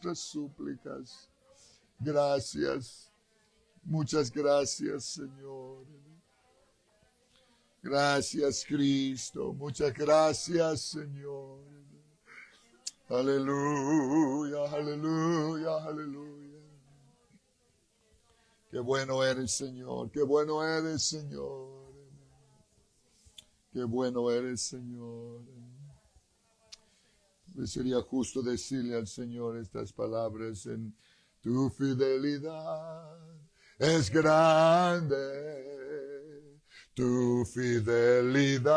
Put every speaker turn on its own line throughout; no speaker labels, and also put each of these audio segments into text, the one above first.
nuestras súplicas. Gracias. Muchas gracias, Señor. Gracias, Cristo. Muchas gracias, Señor. Aleluya, aleluya, aleluya. Qué bueno eres, Señor. Qué bueno eres, Señor. Qué bueno eres, Señor. Sería justo decirle al Señor estas palabras en tu fidelidad es grande, tu fidelidad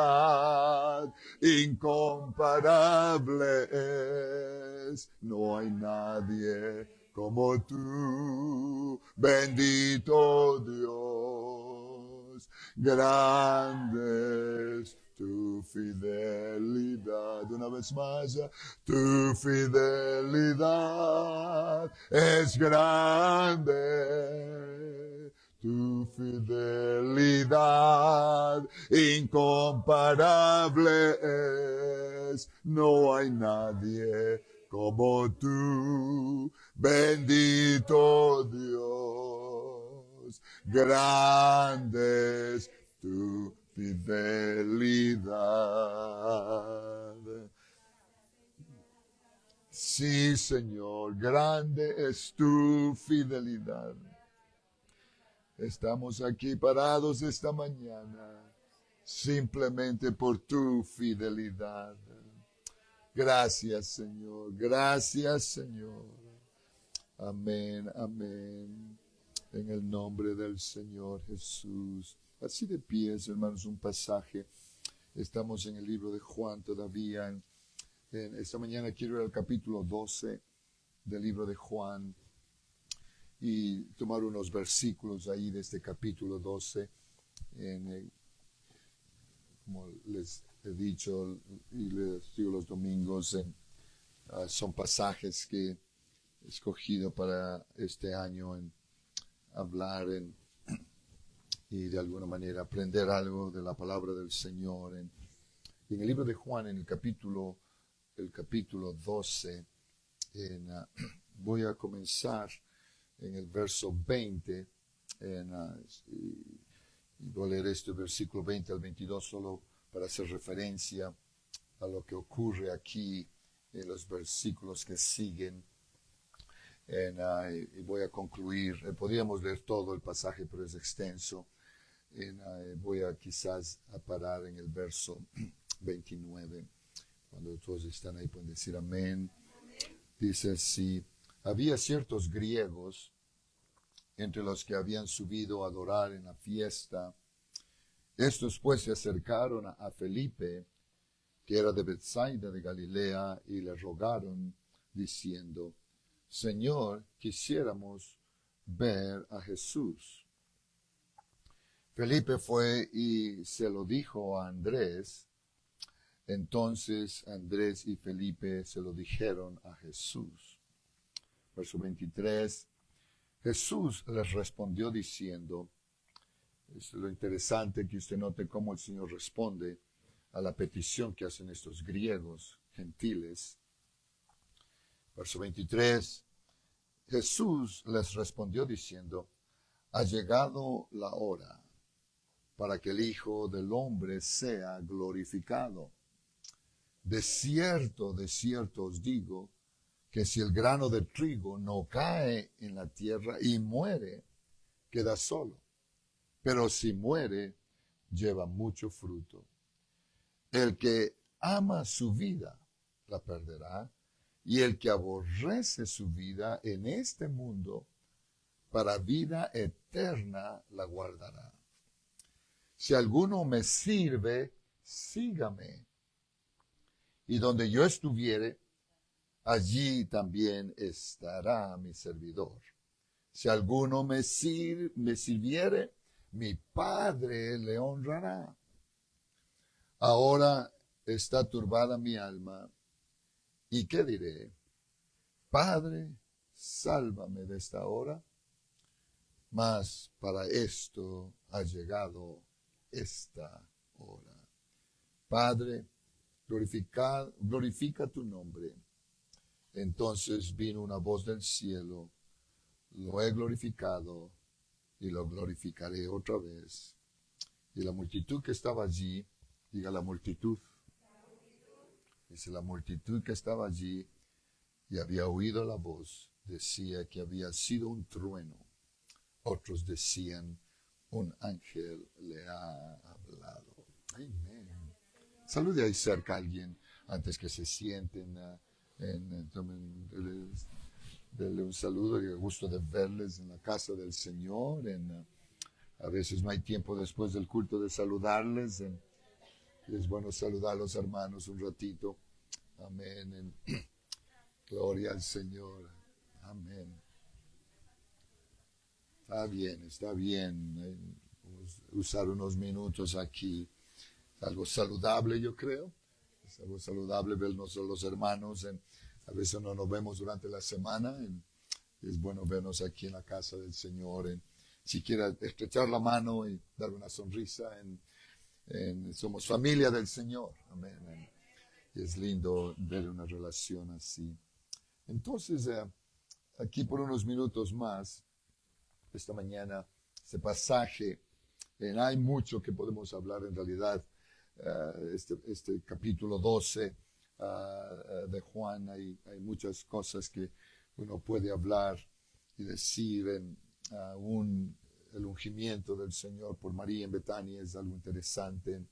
incomparable es, no hay nadie como tú, bendito Dios, grande es tu fidelidad, una vez más, tu fidelidad es grande, tu fidelidad incomparable es, no hay nadie como tú, bendito Dios, grande es tu fidelidad. Sí, Señor, grande es tu fidelidad. Estamos aquí parados esta mañana simplemente por tu fidelidad. Gracias, Señor. Gracias, Señor. Amén, amén. En el nombre del Señor Jesús. Así de pies, hermanos, un pasaje. Estamos en el libro de Juan todavía. Esta mañana quiero ir al capítulo 12 del libro de Juan y tomar unos versículos ahí de este capítulo 12. Como les he dicho y les digo los domingos, son pasajes que he escogido para este año en hablar y de alguna manera aprender algo de la palabra del Señor. Y en el libro de Juan, en el capítulo 12, voy a comenzar en el verso 20, y voy a leer este versículo 20 al 22 solo para hacer referencia a lo que ocurre aquí en los versículos que siguen. Y voy a concluir. Podríamos leer todo el pasaje, pero es extenso. Voy a quizás a parar en el verso 29. Cuando todos están ahí pueden decir amén. Dice así: había ciertos griegos entre los que habían subido a adorar en la fiesta. Estos pues se acercaron a Felipe, que era de Bethsaida de Galilea, y le rogaron, diciendo: Señor, quisiéramos ver a Jesús. Felipe fue y se lo dijo a Andrés. Entonces Andrés y Felipe se lo dijeron a Jesús. Verso 23. Jesús les respondió diciendo, es lo interesante que usted note cómo el Señor responde a la petición que hacen estos griegos gentiles. Verso 23. Jesús les respondió diciendo, ha llegado la hora para que el Hijo del Hombre sea glorificado. De cierto os digo, que si el grano de trigo no cae en la tierra y muere, queda solo. Pero si muere, lleva mucho fruto. El que ama su vida, la perderá, y el que aborrece su vida en este mundo, para vida eterna la guardará. Si alguno me sirve, sígame. Y donde yo estuviere, allí también estará mi servidor. Si alguno me sirviere, mi Padre le honrará. Ahora está turbada mi alma. ¿Y qué diré? Padre, sálvame de esta hora. Mas para esto ha llegado esta hora. Padre, glorifica tu nombre Entonces vino una voz del cielo, lo he glorificado y lo glorificaré otra vez. Y la multitud que estaba allí, diga la multitud, dice la multitud que estaba allí y había oído la voz, decía que había sido un trueno. Otros decían, un ángel le ha hablado. Amén. Salude ahí cerca a alguien antes que se sienten. Denle un saludo y el gusto de verles en la casa del Señor. A veces no hay tiempo después del culto de saludarles. Y es bueno saludar a los hermanos un ratito. Amén. Gloria al Señor. Amén. Está bien. Vamos a usar unos minutos aquí. Es algo saludable, yo creo. Es algo saludable vernos a los hermanos. A veces no nos vemos durante la semana. Es bueno vernos aquí en la casa del Señor. Siquiera estrechar la mano y dar una sonrisa. Somos familia del Señor. Amén. Y es lindo ver una relación así. Entonces, aquí por unos minutos más, esta mañana, este pasaje, hay mucho que podemos hablar en realidad. Este capítulo 12 de Juan, hay muchas cosas que uno puede hablar y decir. El ungimiento del Señor por María en Betania es algo interesante.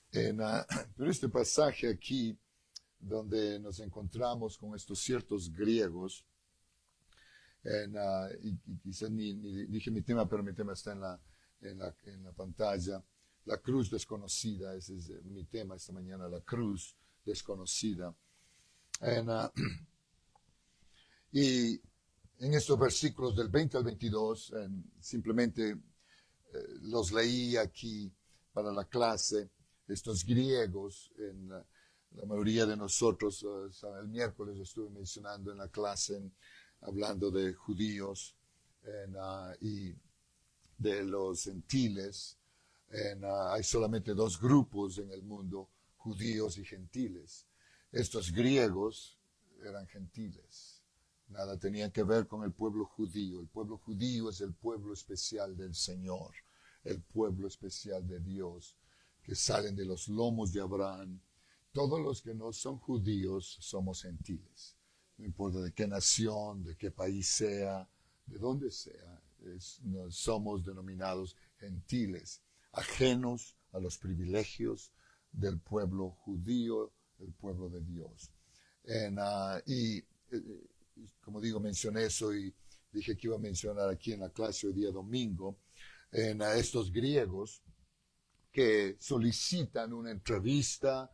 Pero este pasaje aquí, donde nos encontramos con estos ciertos griegos, y quizás ni dije mi tema, pero mi tema está en la pantalla. La cruz desconocida, ese es mi tema esta mañana, la cruz desconocida. Y en estos versículos del 20 al 22, simplemente los leí aquí para la clase. Estos griegos, la mayoría de nosotros, el miércoles estuve mencionando en la clase, hablando de judíos y de los gentiles. Hay solamente dos grupos en el mundo, judíos y gentiles. Estos griegos eran gentiles. Nada tenían que ver con el pueblo judío. El pueblo judío es el pueblo especial del Señor, el pueblo especial de Dios, que salen de los lomos de Abraham. Todos los que no son judíos somos gentiles. No importa de qué nación, de qué país sea, de dónde sea, somos denominados gentiles, ajenos a los privilegios del pueblo judío, el pueblo de Dios. Como digo, mencioné eso y dije que iba a mencionar aquí en la clase hoy día domingo, a estos griegos que solicitan una entrevista,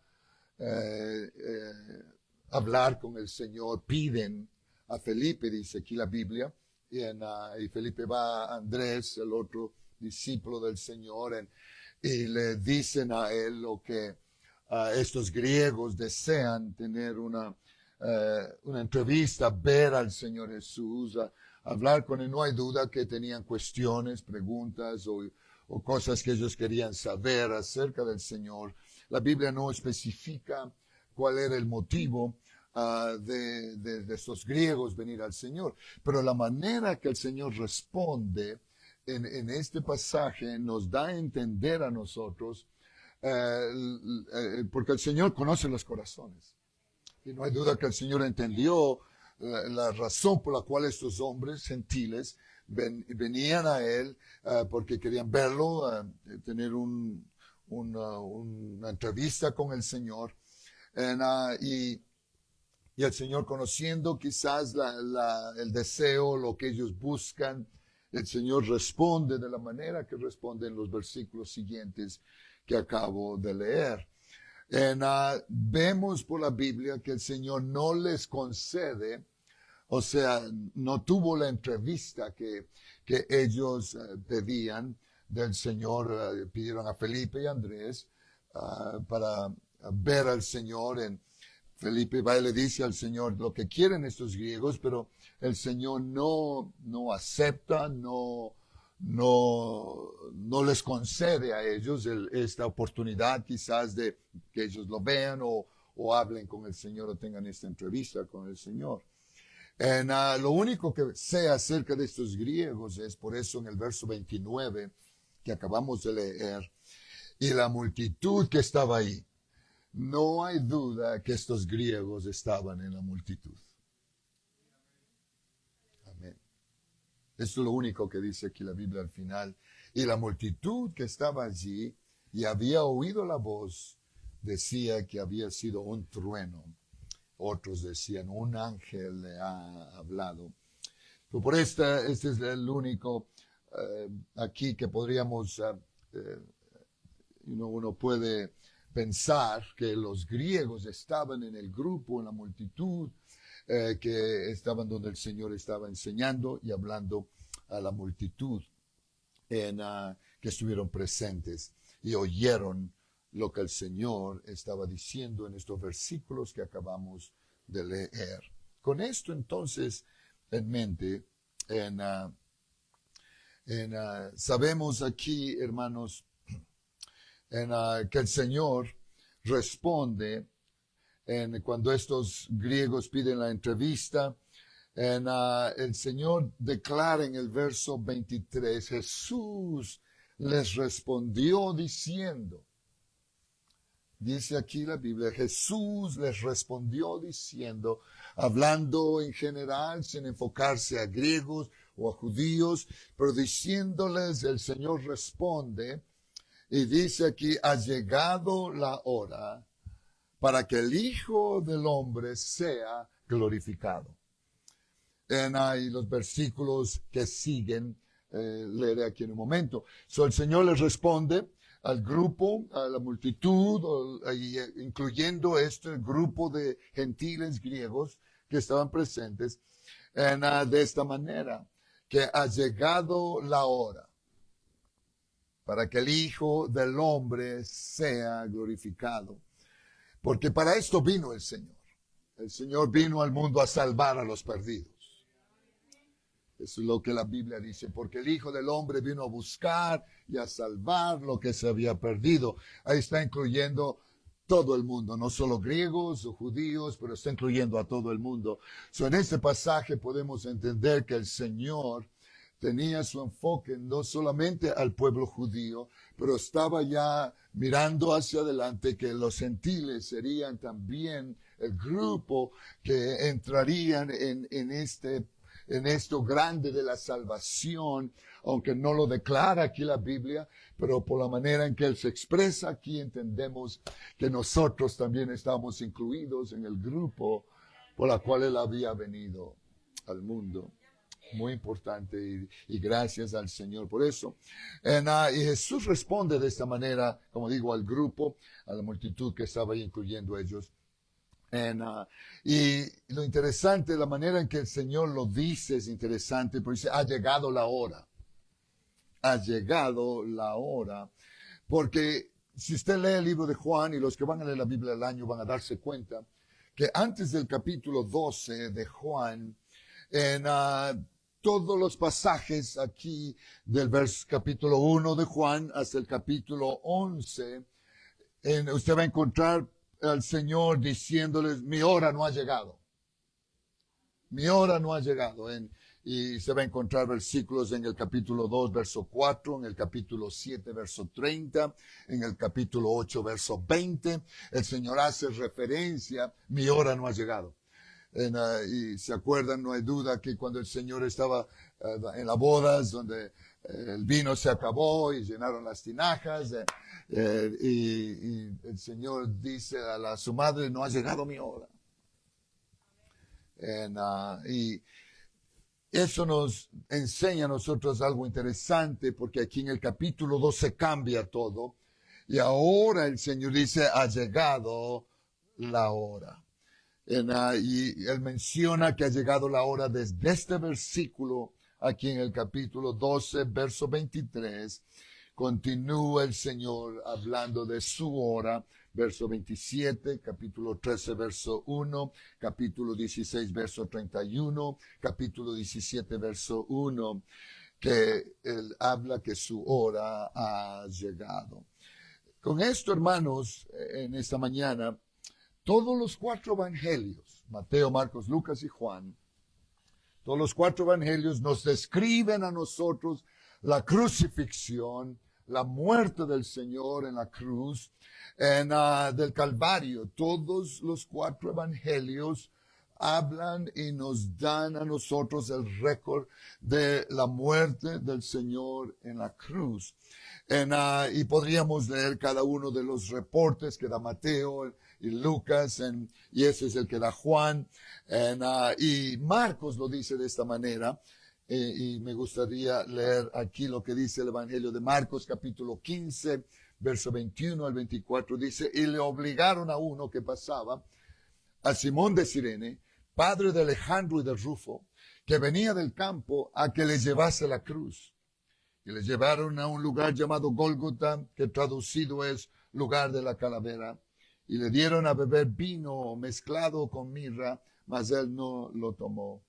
hablar con el Señor, piden a Felipe, dice aquí la Biblia, y Felipe va a Andrés, el otro discípulo del Señor, y le dicen a él lo que estos griegos desean tener una entrevista, ver al Señor Jesús, hablar con él. No hay duda que tenían cuestiones, preguntas o cosas que ellos querían saber acerca del Señor. La Biblia no especifica cuál era el motivo de estos griegos venir al Señor, pero la manera que el Señor responde en este pasaje nos da a entender a nosotros, porque el Señor conoce los corazones. Y no hay duda que el Señor entendió la razón por la cual estos hombres gentiles venían a Él, porque querían verlo, tener una entrevista con el Señor. Y el Señor, conociendo quizás el deseo, lo que ellos buscan, el Señor responde de la manera que responde en los versículos siguientes que acabo de leer. Vemos por la Biblia que el Señor no les concede, o sea, no tuvo la entrevista que ellos pedían del Señor. Pidieron a Felipe y Andrés para ver al Señor. Felipe va y le dice al Señor lo que quieren estos griegos, pero el Señor no acepta, no les concede a ellos esta oportunidad quizás de que ellos lo vean o o hablen con el Señor o tengan esta entrevista con el Señor. Lo único que sé acerca de estos griegos es por eso en el verso 29 que acabamos de leer, y la multitud que estaba ahí. No hay duda que estos griegos estaban en la multitud. Amén. Esto es lo único que dice aquí la Biblia al final. Y la multitud que estaba allí y había oído la voz, decía que había sido un trueno. Otros decían, un ángel le ha hablado. Pero por este es el único aquí que podríamos, uno puede pensar que los griegos estaban en el grupo, en la multitud, que estaban donde el Señor estaba enseñando y hablando a la multitud, que estuvieron presentes y oyeron lo que el Señor estaba diciendo en estos versículos que acabamos de leer. Con esto entonces en mente, sabemos aquí, hermanos, que el Señor responde cuando estos griegos piden la entrevista. El Señor declara en el verso 23, Jesús les respondió diciendo, dice aquí la Biblia, Jesús les respondió diciendo, hablando en general, sin enfocarse a griegos o a judíos, pero diciéndoles, el Señor responde, y dice aquí, ha llegado la hora para que el Hijo del Hombre sea glorificado. Hay los versículos que siguen, leeré aquí en un momento. El Señor les responde al grupo, a la multitud, incluyendo este grupo de gentiles griegos que estaban presentes, de esta manera, que ha llegado la hora para que el Hijo del Hombre sea glorificado. Porque para esto vino el Señor. El Señor vino al mundo a salvar a los perdidos. Eso es lo que la Biblia dice, porque el Hijo del Hombre vino a buscar y a salvar lo que se había perdido. Ahí está incluyendo todo el mundo, no solo griegos o judíos, pero está incluyendo a todo el mundo. En este pasaje podemos entender que el Señor tenía su enfoque no solamente al pueblo judío, pero estaba ya mirando hacia adelante que los gentiles serían también el grupo que entrarían en esto grande de la salvación, aunque no lo declara aquí la Biblia, pero por la manera en que él se expresa aquí entendemos que nosotros también estamos incluidos en el grupo por la cual él había venido al mundo. Muy importante y gracias al Señor por eso. Y Jesús responde de esta manera, como digo, al grupo, a la multitud que estaba ahí, incluyendo ellos. Y lo interesante, la manera en que el Señor lo dice es interesante, porque dice, ha llegado la hora. Ha llegado la hora. Porque si usted lee el libro de Juan, y los que van a leer la Biblia al año van a darse cuenta, que antes del capítulo 12 de Juan, todos los pasajes aquí del capítulo 1 de Juan hasta el capítulo 11, usted va a encontrar al Señor diciéndoles, mi hora no ha llegado. Mi hora no ha llegado. Y se va a encontrar versículos en el capítulo 2, verso 4, en el capítulo 7, verso 30, en el capítulo 8, verso 20. El Señor hace referencia, mi hora no ha llegado. Y se acuerdan, no hay duda que cuando el Señor estaba en las bodas, donde el vino se acabó y llenaron las tinajas, y el Señor dice a su madre, no ha llegado mi hora. Y eso nos enseña a nosotros algo interesante, porque aquí en el capítulo 2 se cambia todo, y ahora el Señor dice, ha llegado la hora. Y él menciona que ha llegado la hora desde este versículo, aquí en el capítulo 12, verso 23, continúa el Señor hablando de su hora, verso 27, capítulo 13, verso 1, capítulo 16, verso 31, capítulo 17, verso 1, que él habla que su hora ha llegado. Con esto, hermanos, en esta mañana, todos los 4 evangelios, Mateo, Marcos, Lucas y Juan, todos los 4 evangelios nos describen a nosotros la crucifixión, la muerte del Señor en la cruz, del Calvario. Todos los 4 evangelios hablan y nos dan a nosotros el récord de la muerte del Señor en la cruz. Y podríamos leer cada uno de los reportes que da Mateo y Lucas, y ese es el que da Juan, y Marcos lo dice de esta manera, y me gustaría leer aquí lo que dice el Evangelio de Marcos, capítulo 15, verso 21 al 24, dice, y le obligaron a uno que pasaba, a Simón de Cirene, padre de Alejandro y de Rufo, que venía del campo, a que le llevase la cruz. Y le llevaron a un lugar llamado Gólgota, que traducido es lugar de la calavera, y le dieron a beber vino mezclado con mirra, mas él no lo tomó.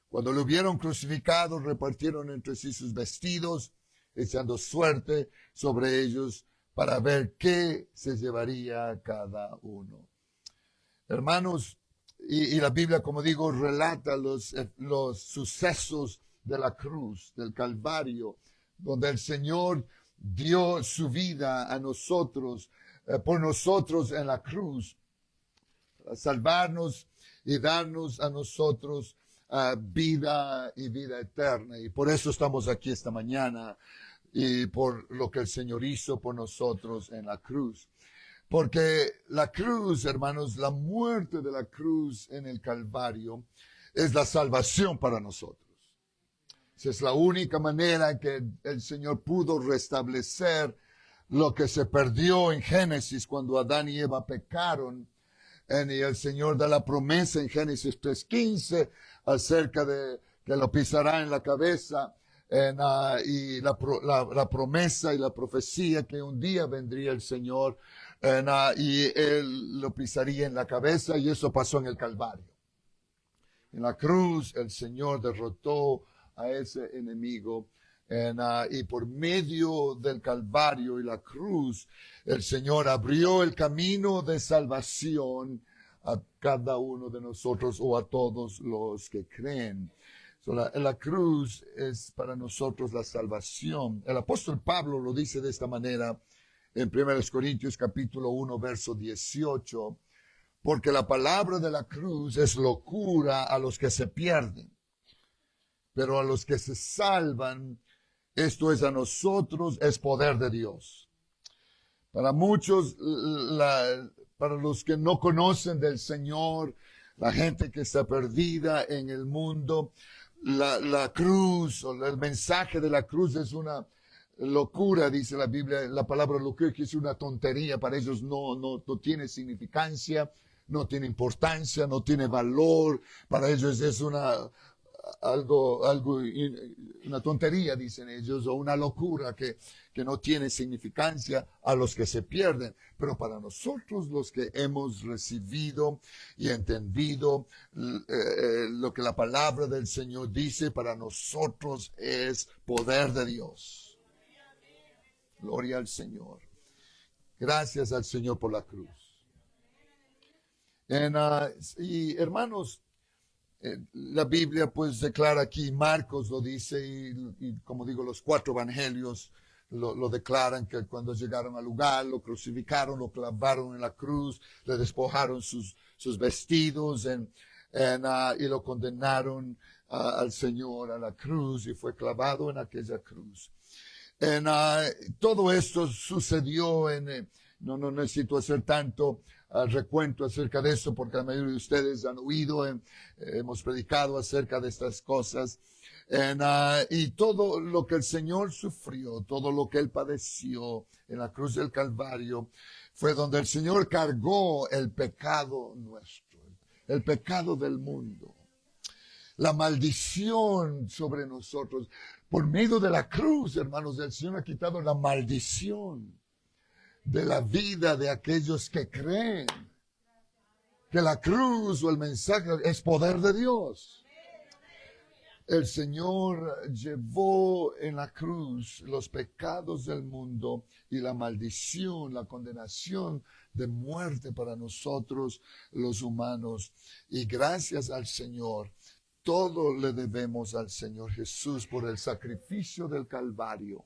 Cuando lo hubieron crucificado, repartieron entre sí sus vestidos, echando suerte sobre ellos para ver qué se llevaría cada uno. Hermanos, y la Biblia, como digo, relata los sucesos de la cruz, del Calvario, donde el Señor dio su vida a nosotros, por nosotros en la cruz, a salvarnos y darnos a nosotros vida y vida eterna. Y por eso estamos aquí esta mañana, y por lo que el Señor hizo por nosotros en la cruz. Porque la cruz, hermanos, la muerte de la cruz en el Calvario es la salvación para nosotros. Esa es la única manera que el Señor pudo restablecer lo que se perdió en Génesis cuando Adán y Eva pecaron. Y el Señor da la promesa en Génesis 3:15 acerca de que lo pisará en la cabeza, y la promesa y la profecía que un día vendría el Señor, y Él lo pisaría en la cabeza, y eso pasó en el Calvario. En la cruz el Señor derrotó a ese enemigo, y por medio del Calvario y la cruz, el Señor abrió el camino de salvación a cada uno de nosotros o a todos los que creen. La cruz es para nosotros la salvación. El apóstol Pablo lo dice de esta manera en 1 Corintios capítulo 1, verso 18, porque la palabra de la cruz es locura a los que se pierden, pero a los que se salvan, esto es a nosotros, es poder de Dios. Para muchos, para los que no conocen del Señor, la gente que está perdida en el mundo, la cruz o el mensaje de la cruz es una locura, dice la Biblia. La palabra locura que es una tontería, para ellos no tiene significancia, no tiene importancia, no tiene valor. Para ellos es una tontería, dicen ellos, o una locura que no tiene significancia a los que se pierden. Pero para nosotros, los que hemos recibido y entendido lo que la palabra del Señor dice, para nosotros es poder de Dios. Gloria al Señor. Gracias al Señor por la cruz. Y hermanos, la Biblia pues declara aquí, Marcos lo dice, y como digo, los 4 evangelios lo declaran, que cuando llegaron al lugar, lo crucificaron, lo clavaron en la cruz, le despojaron sus vestidos, y lo condenaron al Señor a la cruz, y fue clavado en aquella cruz. Todo esto sucedió no necesito hacer tanto recuento acerca de eso, porque la mayoría de ustedes han oído, hemos predicado acerca de estas cosas, y todo lo que el Señor sufrió, todo lo que Él padeció en la cruz del Calvario, fue donde el Señor cargó el pecado nuestro, el pecado del mundo, la maldición sobre nosotros. Por medio de la cruz, hermanos, el Señor ha quitado la maldición de la vida de aquellos que creen que la cruz o el mensaje es poder de Dios. El Señor llevó en la cruz los pecados del mundo y la maldición, la condenación de muerte para nosotros los humanos. Y gracias al Señor, todo le debemos al Señor Jesús por el sacrificio del Calvario.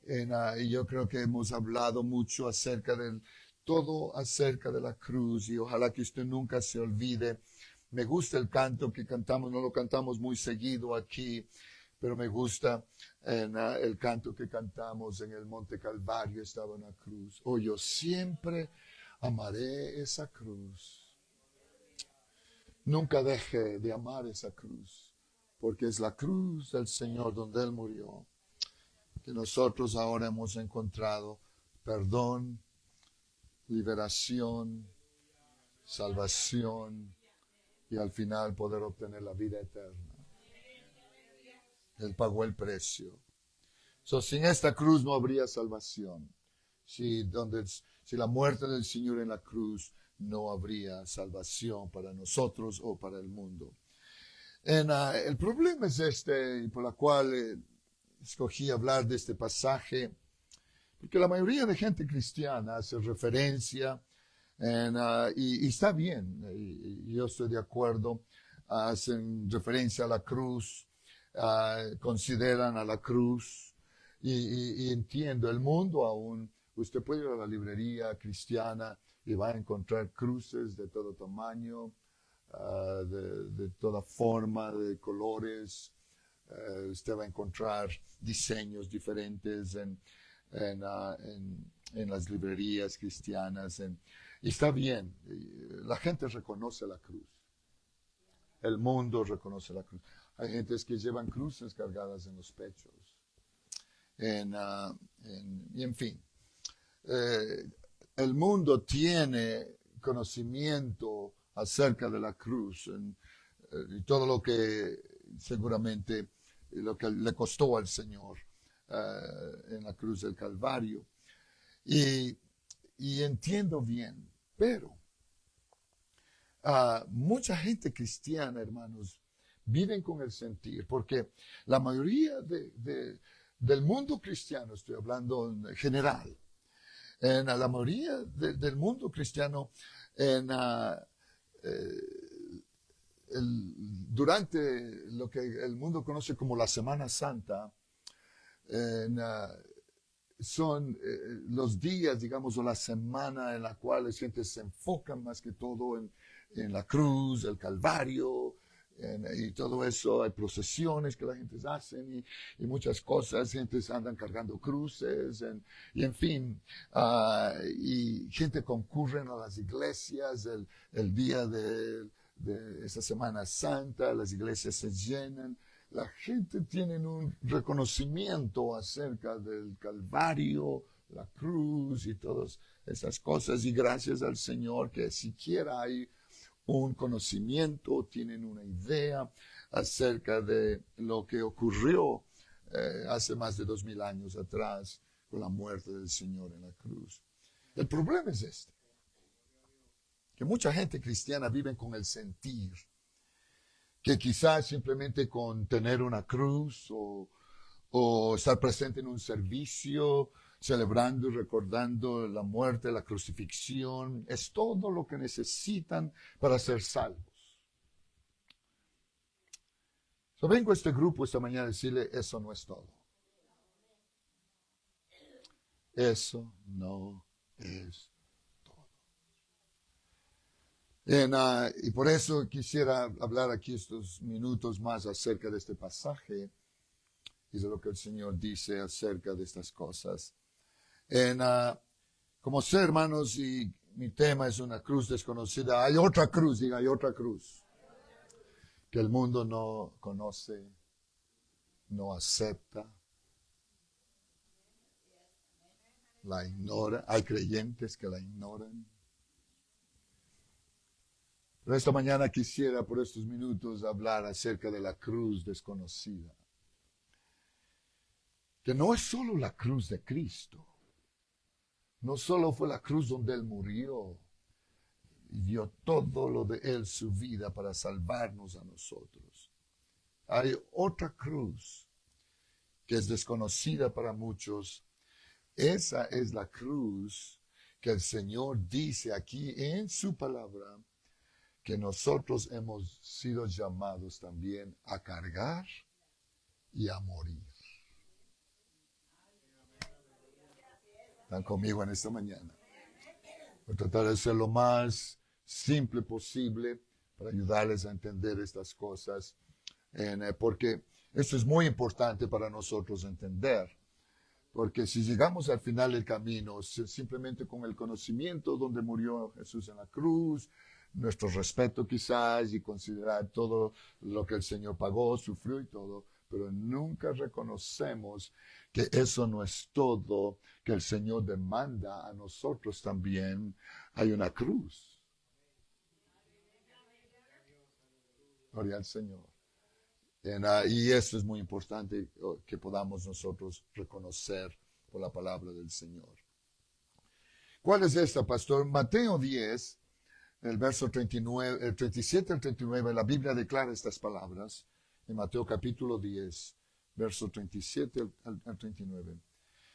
Y yo creo que hemos hablado mucho acerca del todo acerca de la cruz, y ojalá que usted nunca se olvide. Me gusta el canto que cantamos, no lo cantamos muy seguido aquí, pero me gusta el canto que cantamos en el Monte Calvario, estaba en la cruz. Oh, yo siempre amaré esa cruz. Nunca deje de amar esa cruz, porque es la cruz del Señor donde Él murió, que nosotros ahora hemos encontrado perdón, liberación, salvación y al final poder obtener la vida eterna. Él pagó el precio. Sin esta cruz no habría salvación. Si la muerte del Señor en la cruz, no habría salvación para nosotros o para el mundo. El problema es y por la cual escogí hablar de este pasaje, porque la mayoría de gente cristiana hace referencia, y está bien, y yo estoy de acuerdo, hacen referencia a la cruz, consideran a la cruz, y entiendo, el mundo aún, usted puede ir a la librería cristiana y va a encontrar cruces de todo tamaño, de toda forma, de colores. Usted va a encontrar diseños diferentes en las librerías cristianas. Y está bien, la gente reconoce la cruz. El mundo reconoce la cruz. Hay gentes que llevan cruces cargadas en los pechos. Y en fin, el mundo tiene conocimiento acerca de la cruz y todo lo que seguramente lo que le costó al Señor en la cruz del Calvario. Y entiendo bien, pero mucha gente cristiana, hermanos, viven con el sentir, porque la mayoría del mundo cristiano, estoy hablando en general, la mayoría del mundo cristiano, durante lo que el mundo conoce como la Semana Santa, son los días, digamos, o la semana en la cual la gente se enfoca más que todo en la cruz, el Calvario, y todo eso. Hay procesiones que la gente hace y muchas cosas, gente andan cargando cruces, y en fin, y gente concurre a las iglesias el día de esa Semana Santa, las iglesias se llenan. La gente tiene un reconocimiento acerca del Calvario, la cruz y todas esas cosas. Y gracias al Señor que siquiera hay un conocimiento, tienen una idea acerca de lo que ocurrió hace más de 2000 años atrás con la muerte del Señor en la cruz. El problema es que mucha gente cristiana vive con el sentir, que quizás simplemente con tener una cruz o estar presente en un servicio, celebrando y recordando la muerte, la crucifixión, es todo lo que necesitan para ser salvos. Vengo a este grupo esta mañana a decirle, eso no es todo. Eso no es y por eso quisiera hablar aquí estos minutos más acerca de este pasaje y de lo que el Señor dice acerca de estas cosas. Como sé, hermanos, y mi tema es una cruz desconocida, hay otra cruz, diga, hay otra cruz, que el mundo no conoce, no acepta, la ignora. Hay creyentes que la ignoran. Pero esta mañana quisiera por estos minutos hablar acerca de la cruz desconocida. Que no es solo la cruz de Cristo. No solo fue la cruz donde Él murió y dio todo lo de Él, su vida, para salvarnos a nosotros. hay otra cruz que es desconocida para muchos. Esa es la cruz que el Señor dice aquí en su palabra, que nosotros hemos sido llamados también a cargar y a morir. ¿Están conmigo en esta mañana? Voy a tratar de ser lo más simple posible para ayudarles a entender estas cosas, porque esto es muy importante para nosotros entender. Porque si llegamos al final del camino, simplemente con el conocimiento donde murió Jesús en la cruz, nuestro respeto quizás y considerar todo lo que el Señor pagó, sufrió y todo, pero nunca reconocemos que eso no es todo, que el Señor demanda a nosotros también. Hay una cruz. Gloria al Señor. Y eso es muy importante que podamos nosotros reconocer por la palabra del Señor. ¿Cuál es esta, pastor? Mateo 10, el verso 39, el 37 al 39, la Biblia declara estas palabras, en Mateo capítulo 10, verso 37 al 39.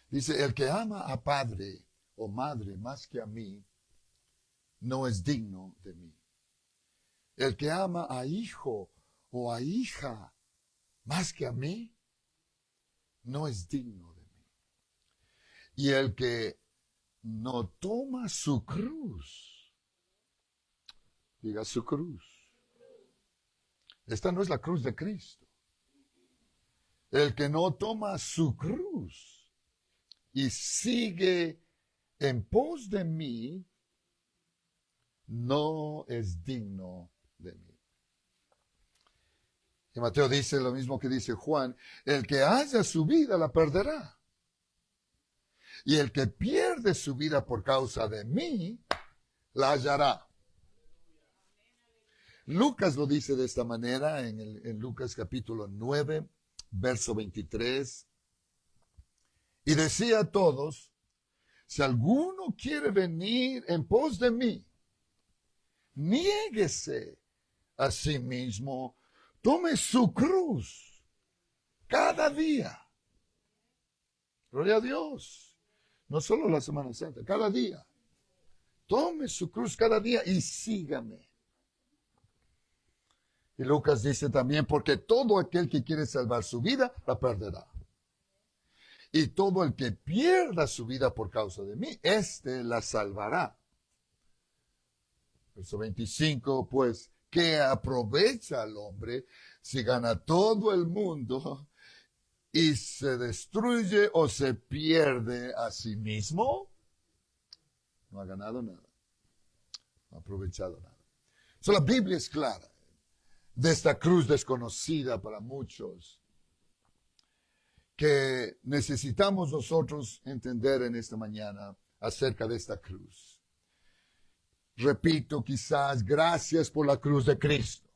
Dice, el que ama a padre o madre más que a mí, no es digno de mí. El que ama a hijo o a hija más que a mí, no es digno de mí. Y el que no toma su cruz, diga su cruz. Esta no es la cruz de Cristo. El que no toma su cruz y sigue en pos de mí, no es digno de mí. Y Mateo dice lo mismo que dice Juan, el que haya su vida la perderá. Y el que pierde su vida por causa de mí, la hallará. Lucas lo dice de esta manera en Lucas capítulo 9, verso 23. Y decía a todos, si alguno quiere venir en pos de mí, niéguese a sí mismo, tome su cruz cada día. Gloria a Dios. No solo la Semana Santa, cada día. Tome su cruz cada día y sígame. Y Lucas dice también, porque todo aquel que quiere salvar su vida, la perderá. Y todo el que pierda su vida por causa de mí, éste la salvará. Verso 25, pues, ¿qué aprovecha al hombre si gana todo el mundo y se destruye o se pierde a sí mismo? No ha ganado nada. No ha aprovechado nada. La Biblia es clara de esta cruz desconocida para muchos, que necesitamos nosotros entender en esta mañana acerca de esta cruz. Repito, quizás, gracias por la cruz de Cristo.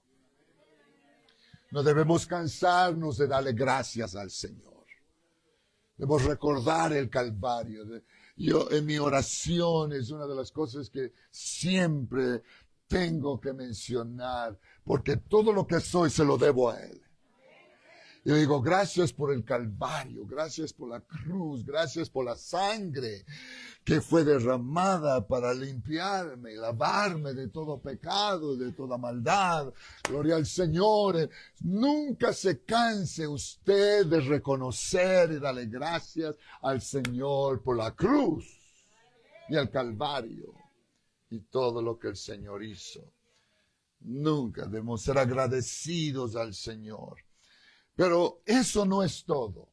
No debemos cansarnos de darle gracias al Señor. Debemos recordar el Calvario. Yo en mi oración es una de las cosas que siempre tengo que mencionar, porque todo lo que soy se lo debo a Él. Yo digo, gracias por el Calvario, gracias por la cruz, gracias por la sangre que fue derramada para limpiarme, lavarme de todo pecado, de toda maldad. Gloria al Señor. Nunca se canse usted de reconocer y darle gracias al Señor por la cruz y el Calvario y todo lo que el Señor hizo. Nunca debemos ser agradecidos al Señor. Pero eso no es todo.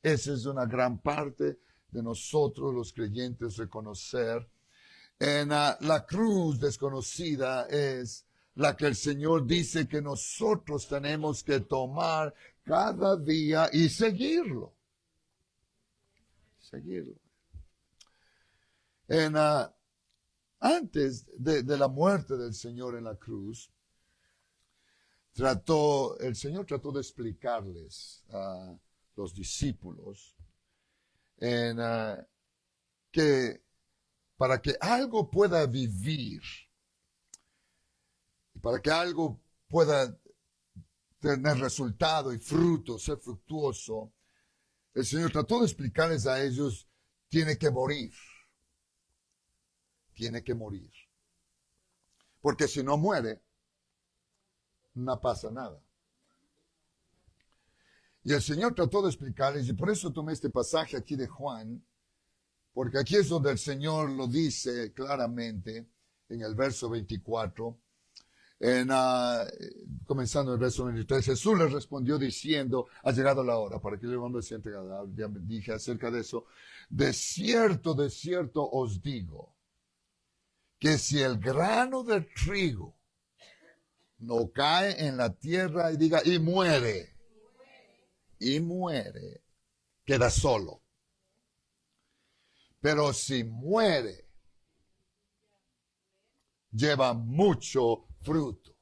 Esa es una gran parte de nosotros los creyentes reconocer. En la cruz desconocida es la que el Señor dice que nosotros tenemos que tomar cada día y seguirlo. Seguirlo. Antes de la muerte del Señor en la cruz, el Señor trató de explicarles a los discípulos que para que algo pueda vivir, para que algo pueda tener resultado y fruto, ser fructuoso, el Señor trató de explicarles a ellos, tiene que morir. Tiene que morir. Porque si no muere, no pasa nada. Y el Señor trató de explicarles, y por eso tomé este pasaje aquí de Juan, porque aquí es donde el Señor lo dice claramente, en el verso 24, comenzando el verso 23, Jesús les respondió diciendo, ha llegado la hora para que el hombre sea entregado. Ya dije acerca de eso. De cierto os digo, que si el grano de trigo no cae en la tierra y diga, y muere, queda solo. Pero si muere, lleva mucho fruto.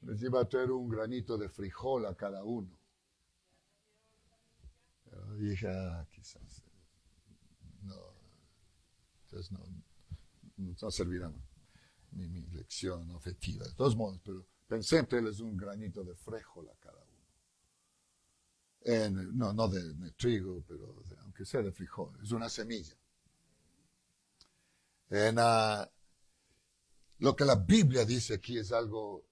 Les iba a traer un granito de frijol a cada uno. Pero dije, quizás no, entonces no servirá mi lección afectiva. De todos modos, pero pensé en traerles un granito de frijol a cada uno. No de trigo, pero aunque sea de frijol, es una semilla. Lo que la Biblia dice aquí es algo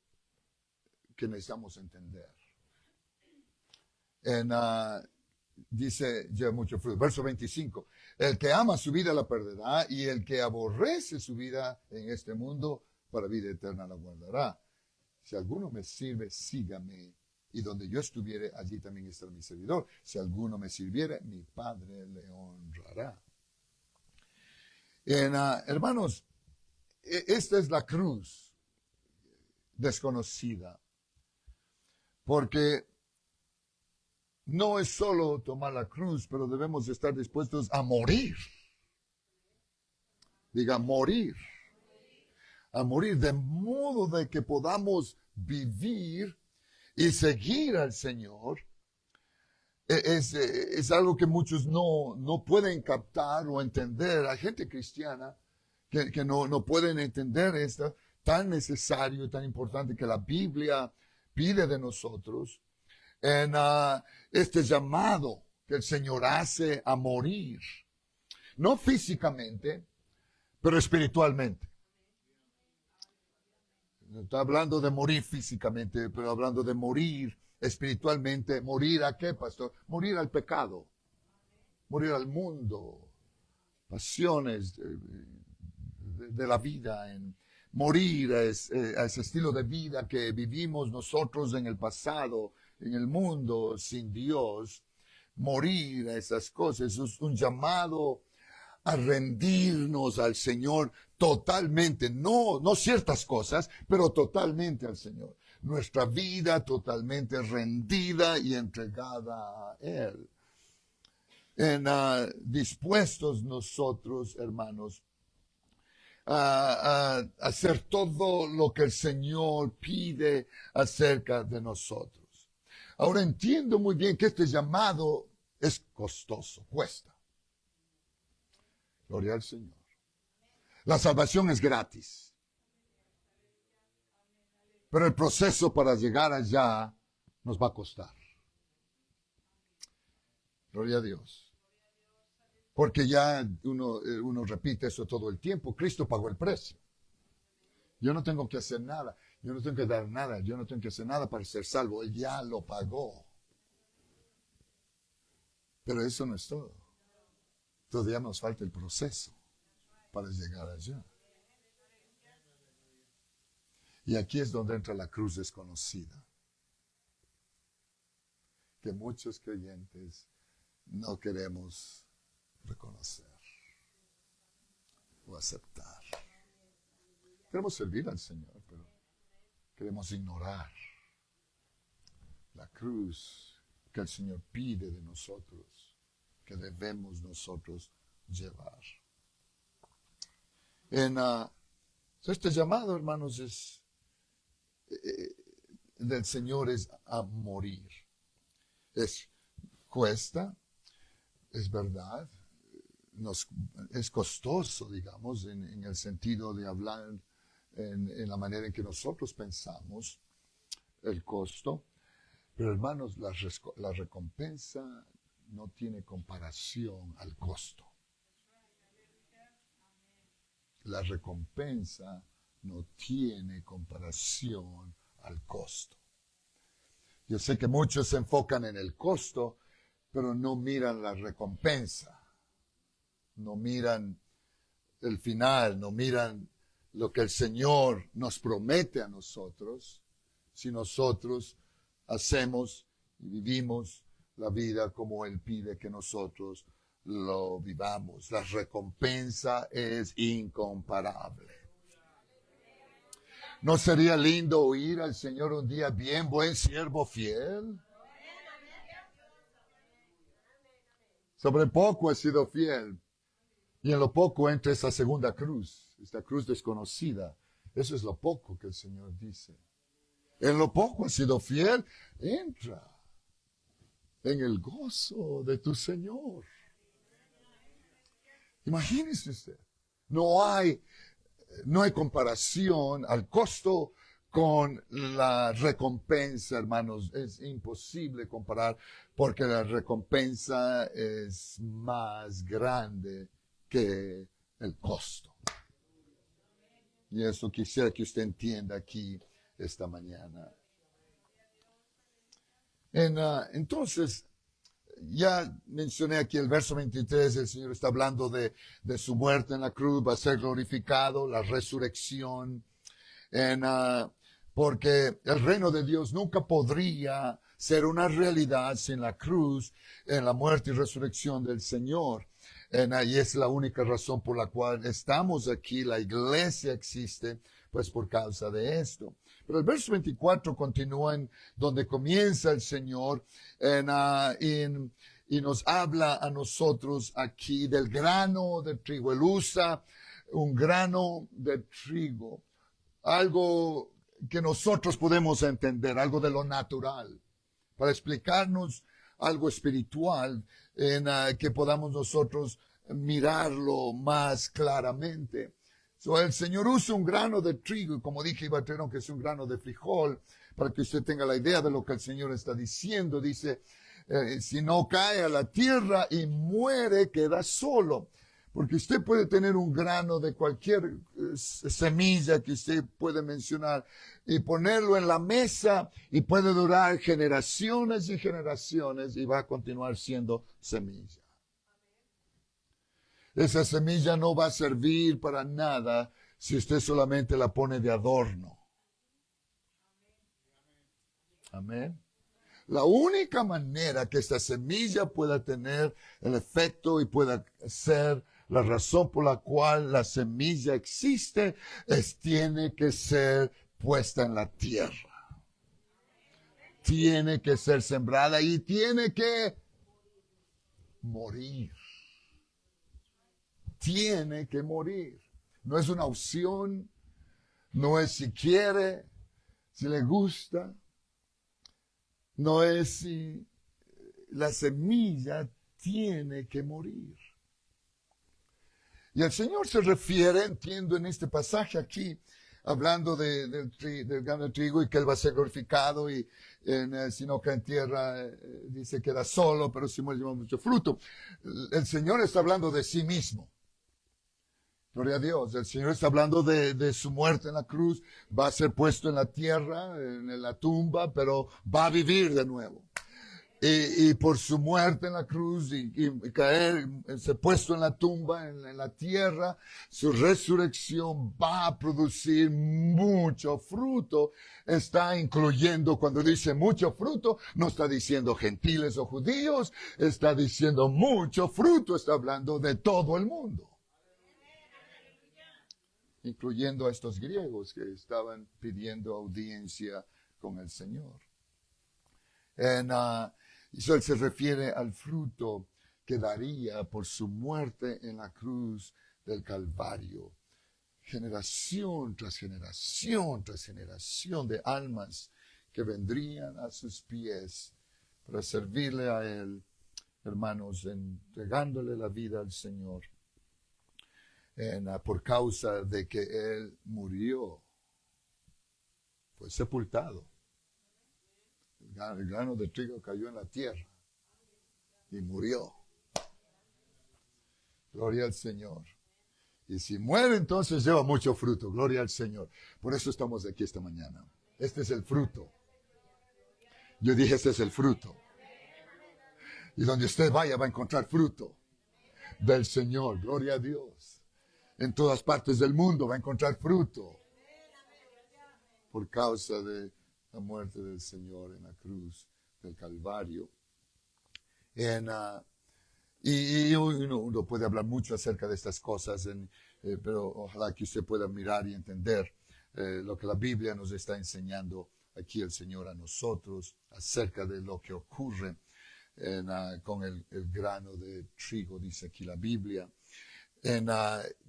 que necesitamos entender. Dice, lleva mucho fruto. Verso 25. El que ama su vida la perderá, y el que aborrece su vida en este mundo, para vida eterna la guardará. Si alguno me sirve, sígame, y donde yo estuviere, allí también estará mi servidor. Si alguno me sirviere, mi Padre le honrará. Hermanos, esta es la cruz desconocida, porque no es solo tomar la cruz, pero debemos estar dispuestos a morir. Diga, morir. A morir de modo de que podamos vivir y seguir al Señor. Es algo que muchos no pueden captar o entender. Hay gente cristiana que no pueden entender esto tan necesario y tan importante que la Biblia pide de nosotros. En este llamado que el Señor hace a morir, no físicamente, pero espiritualmente. No está hablando de morir físicamente, pero hablando de morir espiritualmente. ¿Morir a qué, pastor? Morir al pecado, morir al mundo, pasiones de la vida, morir a ese estilo de vida que vivimos nosotros en el pasado, en el mundo sin Dios. Morir a esas cosas es un llamado a rendirnos al Señor totalmente, no ciertas cosas, pero totalmente al Señor. Nuestra vida totalmente rendida y entregada a Él. Dispuestos nosotros, hermanos, a hacer todo lo que el Señor pide acerca de nosotros. Ahora entiendo muy bien que este llamado es costoso, cuesta. Gloria al Señor. La salvación es gratis. Pero el proceso para llegar allá nos va a costar. Gloria a Dios. Porque ya uno repite eso todo el tiempo. Cristo pagó el precio. Yo no tengo que hacer nada. Yo no tengo que dar nada. Yo no tengo que hacer nada para ser salvo. Él ya lo pagó. Pero eso no es todo. Todavía nos falta el proceso para llegar allá. Y aquí es donde entra la cruz desconocida, que muchos creyentes no queremos reconocer o aceptar. Queremos servir al Señor, pero queremos ignorar la cruz que el Señor pide de nosotros, que debemos nosotros llevar. Este llamado, hermanos, del Señor es a morir. Cuesta, es verdad, es costoso, digamos, en el sentido de hablar en la manera en que nosotros pensamos, el costo. Pero hermanos, la recompensa no tiene comparación al costo. La recompensa no tiene comparación al costo. Yo sé que muchos se enfocan en el costo, pero no miran la recompensa. No miran el final, no miran lo que el Señor nos promete a nosotros, si nosotros hacemos y vivimos la vida como Él pide que nosotros lo vivamos. La recompensa es incomparable. ¿No sería lindo oír al Señor un día, bien, buen siervo fiel? Sobre poco has sido fiel. Y en lo poco entra esa segunda cruz, esta cruz desconocida. Eso es lo poco que el Señor dice. En lo poco has sido fiel, entra en el gozo de tu Señor. Imagínese usted, no hay comparación al costo con la recompensa, hermanos. Es imposible comparar porque la recompensa es más grande que el costo. Y eso quisiera que usted entienda aquí esta mañana. Entonces, ya mencioné aquí el verso 23, el Señor está hablando de su muerte en la cruz, va a ser glorificado, la resurrección, porque el reino de Dios nunca podría ser una realidad sin la cruz, en la muerte y resurrección del Señor. Y es la única razón por la cual estamos aquí, la iglesia existe, pues por causa de esto. Pero el verso 24 continúa en donde comienza el Señor y nos habla a nosotros aquí del grano de trigo. Él usa un grano de trigo, algo que nosotros podemos entender, algo de lo natural, para explicarnos algo espiritual que podamos nosotros mirarlo más claramente. El Señor usa un grano de trigo, y como dije, iba a tener que es un grano de frijol, para que usted tenga la idea de lo que el Señor está diciendo. Dice, si no cae a la tierra y muere, queda solo. Porque usted puede tener un grano de cualquier semilla que usted puede mencionar y ponerlo en la mesa y puede durar generaciones y generaciones y va a continuar siendo semilla. Esa semilla no va a servir para nada si usted solamente la pone de adorno. Amén. La única manera que esta semilla pueda tener el efecto y pueda ser la razón por la cual la semilla existe tiene que ser puesta en la tierra. Tiene que ser sembrada y tiene que morir. Tiene que morir. No es una opción, no es si quiere, si le gusta, no es si la semilla tiene que morir. Y el Señor se refiere, entiendo en este pasaje aquí, hablando del grano de trigo y que Él va a ser glorificado y si no cae en tierra, dice que era solo, pero si muere lleva mucho fruto. El Señor está hablando de sí mismo. Gloria a Dios. El Señor está hablando de su muerte en la cruz. Va a ser puesto en la tierra, en la tumba, pero va a vivir de nuevo. Y por su muerte en la cruz y caer, ser puesto en la tumba, en la tierra, su resurrección va a producir mucho fruto. Está incluyendo, cuando dice mucho fruto, no está diciendo gentiles o judíos, está diciendo mucho fruto, está hablando de todo el mundo. Incluyendo a estos griegos que estaban pidiendo audiencia con el Señor. Y él se refiere al fruto que daría por su muerte en la cruz del Calvario. Generación tras generación tras generación de almas que vendrían a sus pies para servirle a Él, hermanos, entregándole la vida al Señor. Por causa de que Él murió, fue sepultado, El grano de trigo cayó en la tierra y murió. Gloria al Señor. Y si muere, entonces lleva mucho fruto. Gloria al Señor. Por eso estamos aquí esta mañana. Este es el fruto. Yo dije, este es el fruto. Y donde usted vaya va a encontrar fruto del Señor. Gloria a Dios. En todas partes del mundo va a encontrar fruto. Por causa de la muerte del Señor en la cruz del Calvario. Y uno puede hablar mucho acerca de estas cosas, pero ojalá que usted pueda mirar y entender lo que la Biblia nos está enseñando aquí el Señor a nosotros acerca de lo que ocurre con el grano de trigo, dice aquí la Biblia.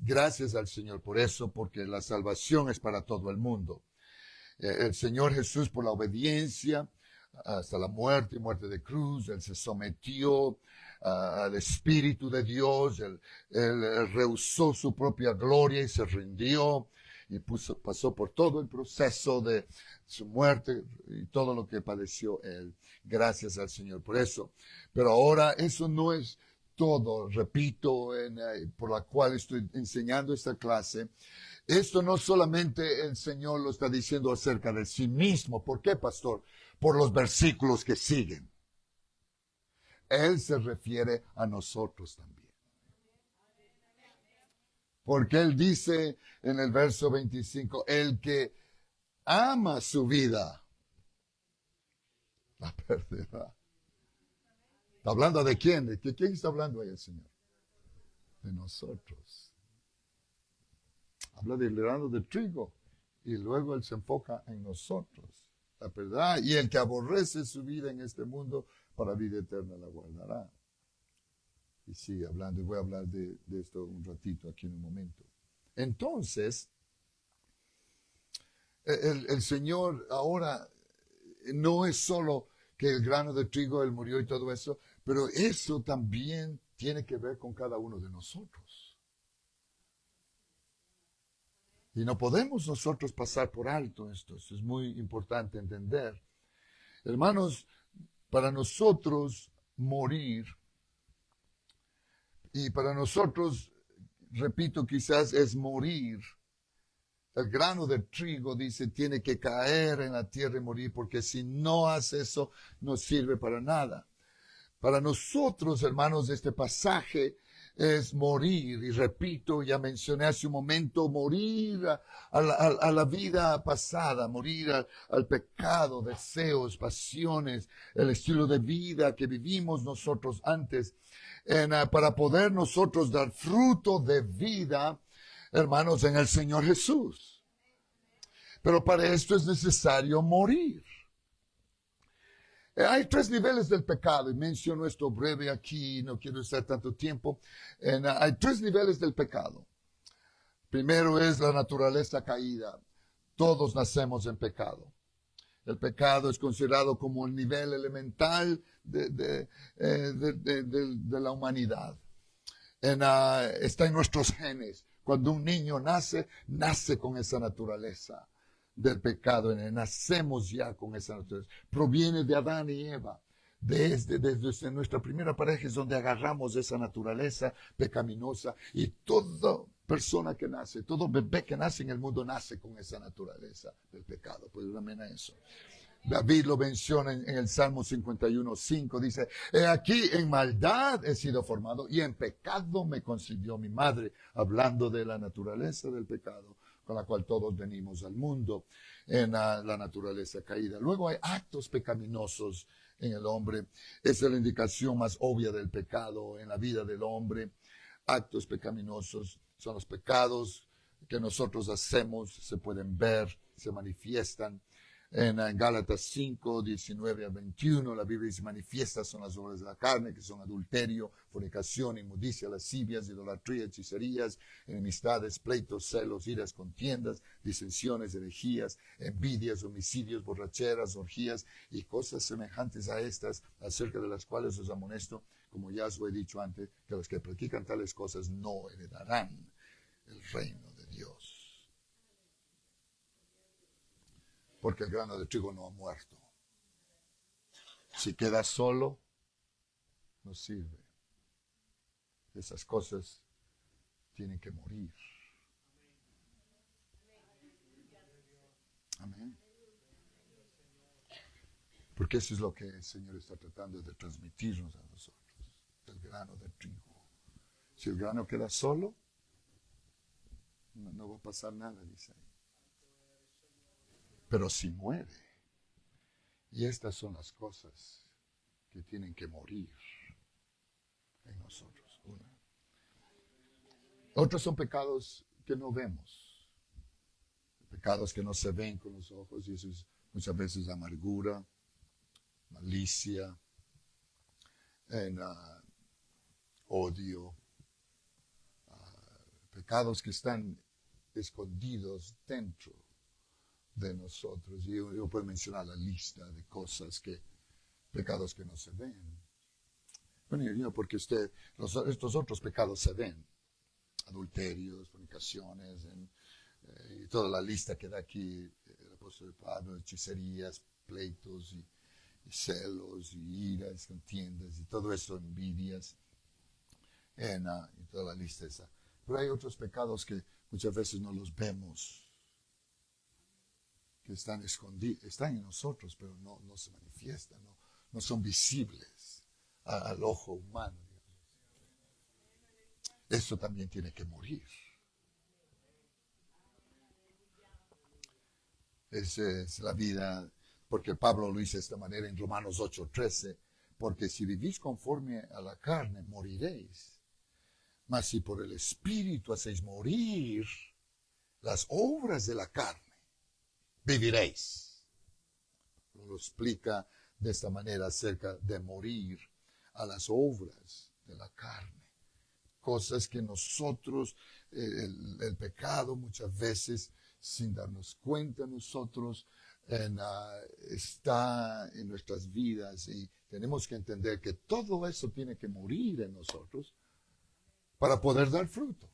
Gracias al Señor por eso, porque la salvación es para todo el mundo. El Señor Jesús, por la obediencia hasta la muerte de cruz, Él se sometió al Espíritu de Dios, él rehusó su propia gloria y se rindió y pasó por todo el proceso de su muerte y todo lo que padeció Él. Gracias al Señor por eso. Pero ahora eso no es todo, repito, por la cual estoy enseñando esta clase. Esto no solamente el Señor lo está diciendo acerca de sí mismo. ¿Por qué, pastor? Por los versículos que siguen. Él se refiere a nosotros también. Porque Él dice en el verso 25, el que ama su vida, la perderá. ¿Está hablando de quién? ¿De quién está hablando ahí el Señor? De nosotros. Habla del grano de trigo y luego Él se enfoca en nosotros. La verdad, y el que aborrece su vida en este mundo, para vida eterna la guardará. Y sigue hablando, y voy a hablar de esto un ratito aquí en un momento. Entonces, el Señor ahora no es solo que el grano de trigo, Él murió y todo eso, pero eso también tiene que ver con cada uno de nosotros. Y no podemos nosotros pasar por alto esto. Es muy importante entender. Hermanos, para nosotros morir, y para nosotros, repito, quizás es morir. El grano de trigo, dice, tiene que caer en la tierra y morir, porque si no hace eso, no sirve para nada. Para nosotros, hermanos, este pasaje es morir, y repito, ya mencioné hace un momento, morir a la vida pasada, morir al pecado, deseos, pasiones, el estilo de vida que vivimos nosotros antes, para poder nosotros dar fruto de vida, hermanos, en el Señor Jesús. Pero para esto es necesario morir. Hay 3 niveles del pecado, y menciono esto breve aquí, no quiero estar tanto tiempo. Hay 3 niveles del pecado. Primero es la naturaleza caída. Todos nacemos en pecado. El pecado es considerado como el nivel elemental de la humanidad. Está en nuestros genes. Cuando un niño nace con esa naturaleza del pecado, nacemos ya con esa naturaleza. Proviene de Adán y Eva. Desde nuestra primera pareja es donde agarramos esa naturaleza pecaminosa, y toda persona que nace, todo bebé que nace en el mundo nace con esa naturaleza del pecado. Pues amén a eso. David lo menciona en el Salmo 51:5, dice, he aquí en maldad he sido formado y en pecado me concibió mi madre, hablando de la naturaleza del pecado con la cual todos venimos al mundo, en la naturaleza caída. Luego hay actos pecaminosos en el hombre. Esa es la indicación más obvia del pecado en la vida del hombre. Actos pecaminosos son los pecados que nosotros hacemos, se pueden ver, se manifiestan. En Gálatas 5:19-21, la Biblia dice, manifiestas son las obras de la carne, que son adulterio, fornicación, inmundicia, lascivias, idolatría, hechicerías, enemistades, pleitos, celos, iras, contiendas, disensiones, herejías, envidias, homicidios, borracheras, orgías y cosas semejantes a estas, acerca de las cuales os amonesto, como ya os he dicho antes, que los que practican tales cosas no heredarán el reino de Dios. Porque el grano de trigo no ha muerto. Si quedas solo, no sirve. Esas cosas tienen que morir. Amén. Porque eso es lo que el Señor está tratando de transmitirnos a nosotros, el grano de trigo. Si el grano queda solo, no va a pasar nada, dice ahí. Pero si muere, y estas son las cosas que tienen que morir en nosotros. Una. Otros son pecados que no vemos, pecados que no se ven con los ojos, y eso es muchas veces amargura, malicia, odio, pecados que están escondidos dentro de nosotros. Y yo puedo mencionar la lista de cosas pecados que no se ven. Bueno, porque estos otros pecados se ven. Adulterios, fornicaciones, y toda la lista que da aquí el apóstol Pablo, hechicerías, pleitos y celos y iras, contiendas y todo eso, envidias, y toda la lista esa. Pero hay otros pecados que muchas veces no los vemos, que están escondidos, están en nosotros, pero no se manifiestan, no son visibles al ojo humano. Eso también tiene que morir. Esa es la vida, porque Pablo lo dice de esta manera en Romanos 8:13, porque si vivís conforme a la carne, moriréis. Mas si por el Espíritu hacéis morir las obras de la carne, viviréis. Lo explica de esta manera acerca de morir a las obras de la carne. Cosas que nosotros, el pecado muchas veces, sin darnos cuenta nosotros, está en nuestras vidas, y tenemos que entender que todo eso tiene que morir en nosotros para poder dar fruto.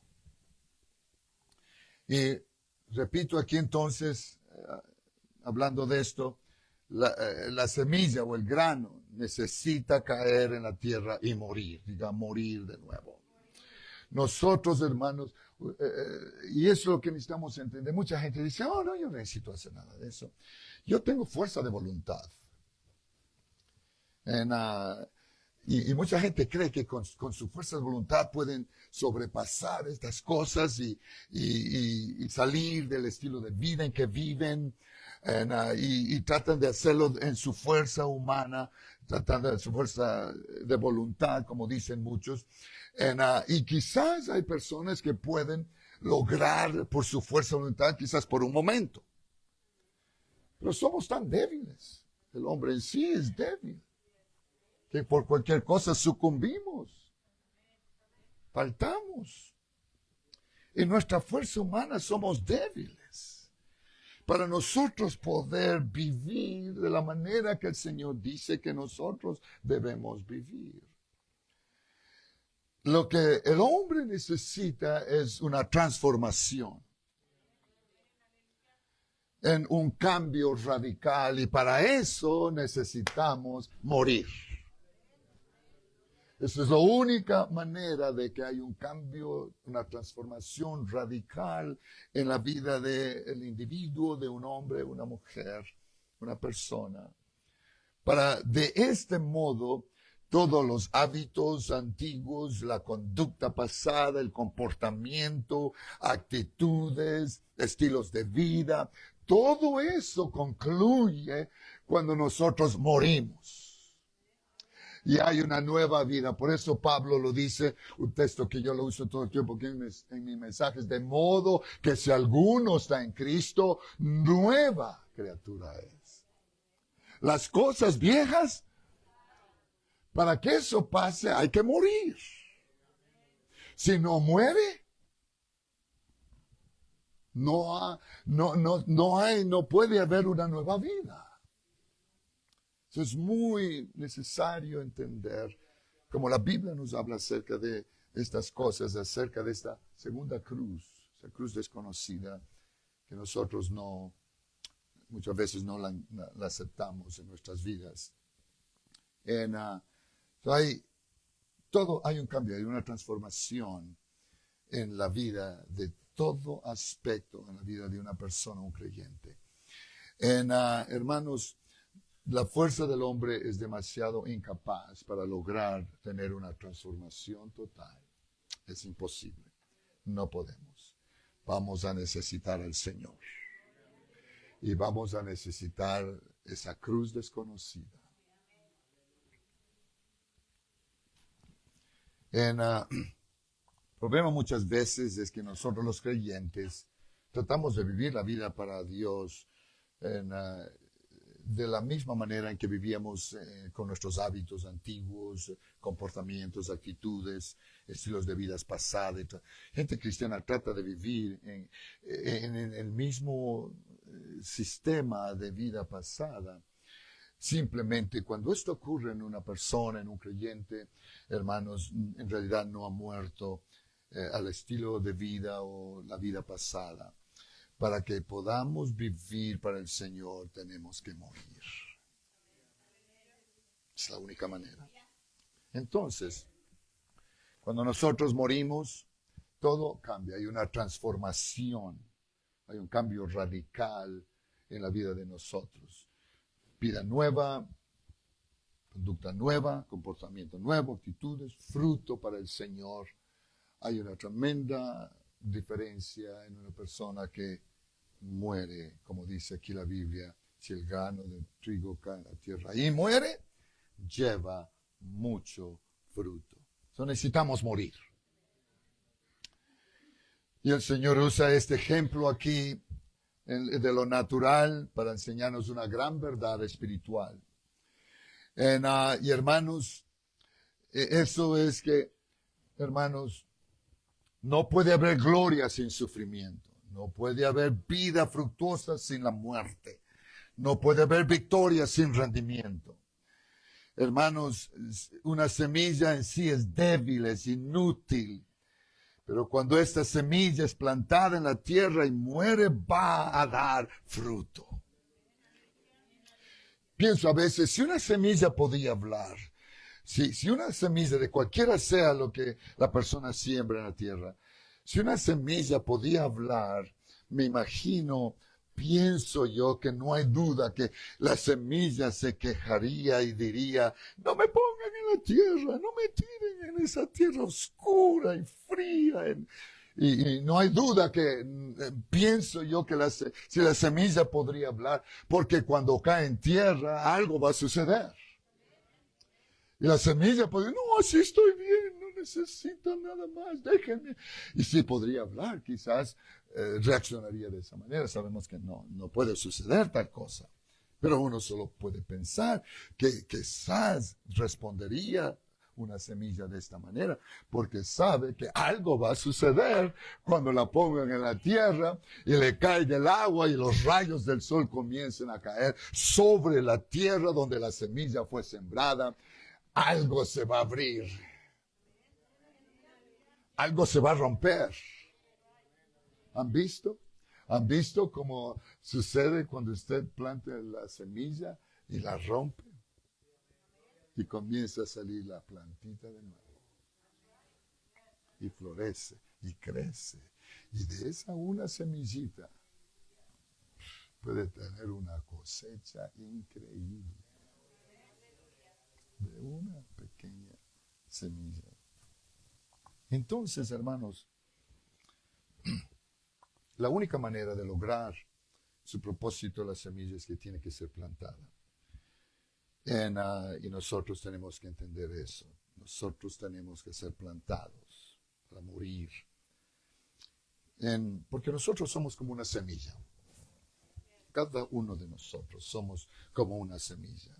Y repito aquí entonces, hablando de esto, la semilla o el grano necesita caer en la tierra y morir, diga, morir de nuevo. Nosotros, hermanos, y eso es lo que necesitamos entender. Mucha gente dice, oh, no, yo no necesito hacer nada de eso. Yo tengo fuerza de voluntad. Y mucha gente cree que con su fuerza de voluntad pueden sobrepasar estas cosas y salir del estilo de vida en que viven, y tratan de hacerlo en su fuerza humana, tratando de su fuerza de voluntad, como dicen muchos. Y quizás hay personas que pueden lograr por su fuerza de voluntad, quizás por un momento. Pero somos tan débiles. El hombre en sí es débil, que por cualquier cosa sucumbimos, faltamos. En nuestra fuerza humana somos débiles. Para nosotros poder vivir de la manera que el Señor dice que nosotros debemos vivir. Lo que el hombre necesita es una transformación, en un cambio radical, y para eso necesitamos morir. Esa es la única manera de que haya un cambio, una transformación radical en la vida del individuo, de un hombre, una mujer, una persona. Para de este modo todos los hábitos antiguos, la conducta pasada, el comportamiento, actitudes, estilos de vida, todo eso concluye cuando nosotros morimos. Y hay una nueva vida. Por eso Pablo lo dice, un texto que yo lo uso todo el tiempo aquí en mis mensajes, de modo que si alguno está en Cristo, nueva criatura es. Las cosas viejas, para que eso pase, hay que morir. Si no muere, no puede haber una nueva vida. Eso es muy necesario entender, como la Biblia nos habla acerca de estas cosas, acerca de esta segunda cruz, esa cruz desconocida, que nosotros muchas veces no la aceptamos en nuestras vidas. En, hay un cambio, hay una transformación en la vida de todo aspecto, en la vida de una persona, un creyente. Hermanos, la fuerza del hombre es demasiado incapaz para lograr tener una transformación total. Es imposible. No podemos. Vamos a necesitar al Señor. Y vamos a necesitar esa cruz desconocida. El problema muchas veces es que nosotros los creyentes tratamos de vivir la vida para Dios de la misma manera en que vivíamos con nuestros hábitos antiguos, comportamientos, actitudes, estilos de vidas pasadas. Gente cristiana trata de vivir en el mismo sistema de vida pasada. Simplemente cuando esto ocurre en una persona, en un creyente, hermanos, en realidad no ha muerto al estilo de vida o la vida pasada. Para que podamos vivir para el Señor tenemos que morir. Es la única manera. Entonces, cuando nosotros morimos, todo cambia. Hay una transformación. Hay un cambio radical en la vida de nosotros. Vida nueva, conducta nueva, comportamiento nuevo, actitudes, fruto para el Señor. Hay una tremenda diferencia en una persona que muere, como dice aquí la Biblia, si el grano de trigo cae en la tierra y muere, lleva mucho fruto. Entonces necesitamos morir. Y el Señor usa este ejemplo aquí de lo natural para enseñarnos una gran verdad espiritual. Y hermanos, eso es que, hermanos, no puede haber gloria sin sufrimiento. No puede haber vida fructuosa sin la muerte. No puede haber victoria sin rendimiento. Hermanos, una semilla en sí es débil, es inútil. Pero cuando esta semilla es plantada en la tierra y muere, va a dar fruto. Pienso a veces, si una semilla podía hablar, si una semilla de cualquiera sea lo que la persona siembra en la tierra, si una semilla podía hablar, me imagino, pienso yo que no hay duda que la semilla se quejaría y diría, no me pongan en la tierra, no me tiren en esa tierra oscura y fría. Y no hay duda que pienso yo que si la semilla podría hablar, porque cuando cae en tierra algo va a suceder. Y la semilla podría, no, así estoy bien, no necesito nada más, déjenme. Y si podría hablar, quizás reaccionaría de esa manera. Sabemos que no puede suceder tal cosa. Pero uno solo puede pensar que quizás respondería una semilla de esta manera, porque sabe que algo va a suceder cuando la pongan en la tierra y le cae del agua y los rayos del sol comiencen a caer sobre la tierra donde la semilla fue sembrada. Algo se va a abrir. Algo se va a romper. ¿Han visto? ¿Han visto cómo sucede cuando usted planta la semilla y la rompe? Y comienza a salir la plantita de nuevo. Y florece y crece. Y de esa una semillita puede tener una cosecha increíble. De una pequeña semilla. Entonces, hermanos, la única manera de lograr su propósito de la semilla es que tiene que ser plantada. Y nosotros tenemos que entender eso. Nosotros tenemos que ser plantados para morir. Porque nosotros somos como una semilla. Cada uno de nosotros somos como una semilla.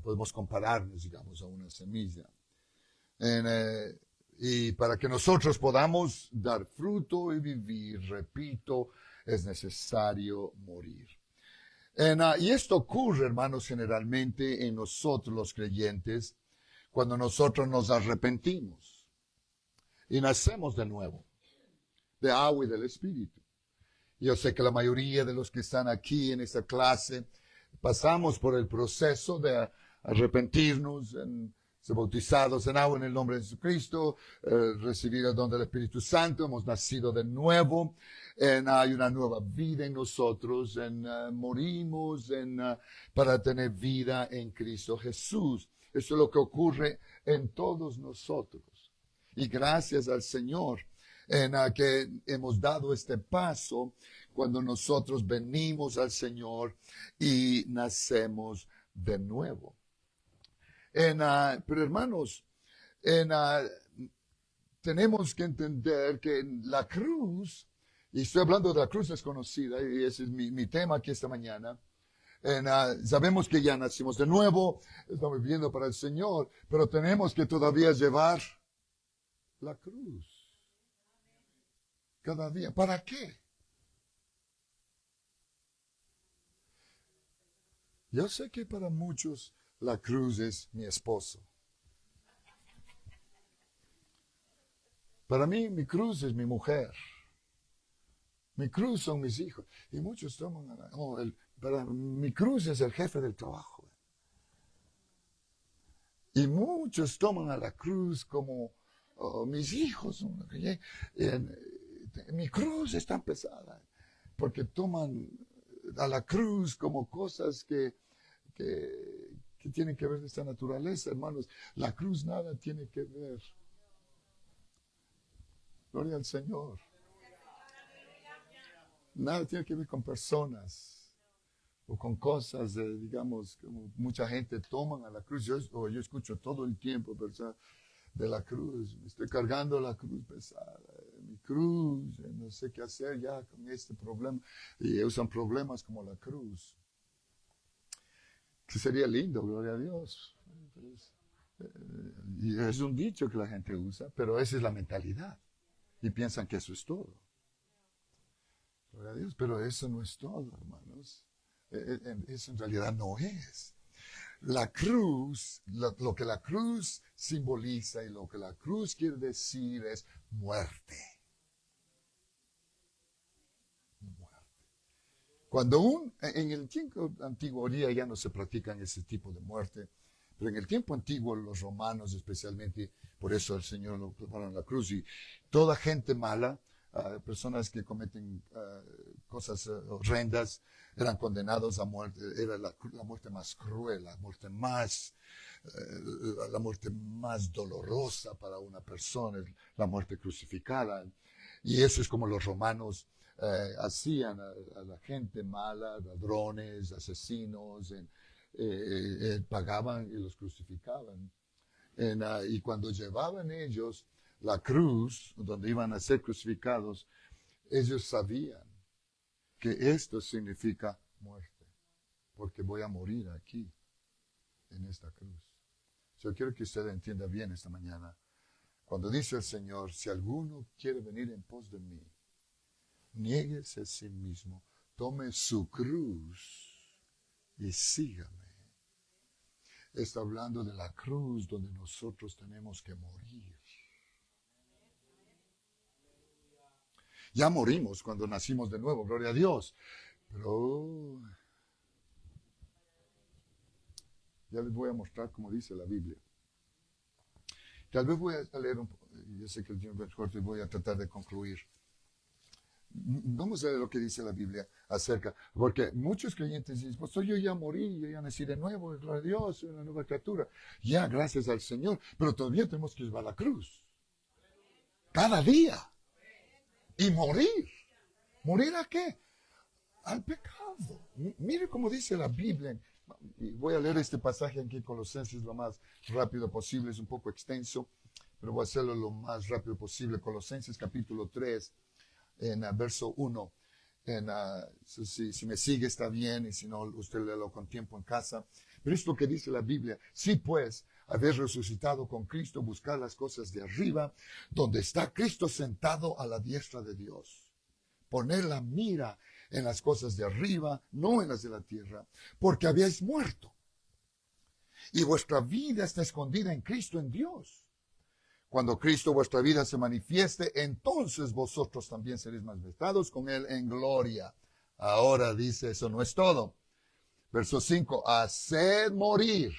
Podemos compararnos, digamos, a una semilla. Y para que nosotros podamos dar fruto y vivir, repito, es necesario morir. Y esto ocurre, hermanos, generalmente en nosotros los creyentes, cuando nosotros nos arrepentimos y nacemos de nuevo, de agua y del Espíritu. Yo sé que la mayoría de los que están aquí en esta clase pasamos por el proceso de arrepentirnos, ser bautizados en agua en el nombre de Jesucristo, recibir el don del Espíritu Santo, hemos nacido de nuevo, hay una nueva vida en nosotros, morimos para tener vida en Cristo Jesús. Eso es lo que ocurre en todos nosotros. Y gracias al Señor que hemos dado este paso cuando nosotros venimos al Señor y nacemos de nuevo. Pero hermanos, tenemos que entender que la cruz, y estoy hablando de la cruz desconocida, y ese es mi tema aquí esta mañana. Sabemos que ya nacimos de nuevo, estamos viviendo para el Señor, pero tenemos que todavía llevar la cruz cada día. ¿Para qué? Yo sé que para muchos la cruz es mi esposo. Para mí, mi cruz es mi mujer. Mi cruz son mis hijos. Y muchos toman, mi cruz es el jefe del trabajo. Y muchos toman a la cruz como mis hijos. Mi cruz es tan pesada. Porque toman a la cruz como cosas que tienen que ver de esta naturaleza, hermanos. La cruz nada tiene que ver. Gloria al Señor. Nada tiene que ver con personas o con cosas, digamos, como mucha gente toman a la cruz. Yo escucho todo el tiempo, ¿verdad? De la cruz. Me estoy cargando la cruz pesada. Mi cruz, no sé qué hacer ya con este problema. Y usan problemas como la cruz. Que sería lindo, gloria a Dios. Y es un dicho que la gente usa, pero esa es la mentalidad. Y piensan que eso es todo. Gloria a Dios, pero eso no es todo, hermanos. Eso en realidad no es. La cruz, lo que la cruz simboliza y lo que la cruz quiere decir es muerte. Cuando en el tiempo antiguo, hoy día ya no se practican ese tipo de muerte, pero en el tiempo antiguo los romanos especialmente, por eso el Señor lo clavaron en la cruz, y toda gente mala, personas que cometen cosas horrendas, eran condenados a muerte. Era la muerte más cruel, la muerte más dolorosa para una persona, la muerte crucificada. Y eso es como los romanos hacían a la gente mala, ladrones, asesinos, pagaban y los crucificaban. Y cuando llevaban ellos la cruz, donde iban a ser crucificados, ellos sabían que esto significa muerte, porque voy a morir aquí, en esta cruz. Yo quiero que usted entienda bien esta mañana. Cuando dice el Señor, si alguno quiere venir en pos de mí, niéguese a sí mismo, tome su cruz y sígame. Está hablando de la cruz donde nosotros tenemos que morir. Ya morimos cuando nacimos de nuevo, gloria a Dios. Pero ya les voy a mostrar cómo dice la Biblia. Tal vez voy a leer yo sé que el tiempo es corto y voy a tratar de concluir. Vamos a ver lo que dice la Biblia acerca, porque muchos creyentes dicen, pues yo ya morí, yo ya nací de nuevo, gloria a Dios, soy una nueva criatura. Ya, gracias al Señor, pero todavía tenemos que llevar la cruz. Cada día. Y morir. ¿Morir a qué? Al pecado. Mire cómo dice la Biblia. Y voy a leer este pasaje aquí en Colosenses lo más rápido posible. Es un poco extenso, pero voy a hacerlo lo más rápido posible. Colosenses capítulo 3, en verso 1. Si me sigue está bien, y si no, usted léelo con tiempo en casa. Pero es lo que dice la Biblia. Sí, pues, haber resucitado con Cristo, buscar las cosas de arriba, donde está Cristo sentado a la diestra de Dios. Poner la mira en las cosas de arriba, no en las de la tierra, porque habíais muerto. Y vuestra vida está escondida en Cristo, en Dios. Cuando Cristo vuestra vida se manifieste, entonces vosotros también seréis manifestados con Él en gloria. Ahora dice, eso no es todo. Verso 5, haced morir.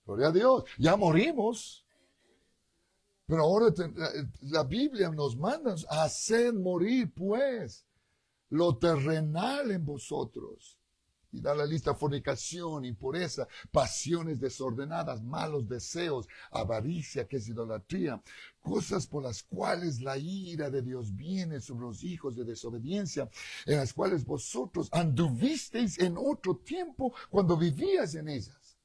Gloria a Dios. Ya morimos. Pero ahora la Biblia nos manda a hacer morir, pues, lo terrenal en vosotros. Y da la lista: fornicación, impureza, pasiones desordenadas, malos deseos, avaricia, que es idolatría, cosas por las cuales la ira de Dios viene sobre los hijos de desobediencia, en las cuales vosotros anduvisteis en otro tiempo cuando vivías en ellas.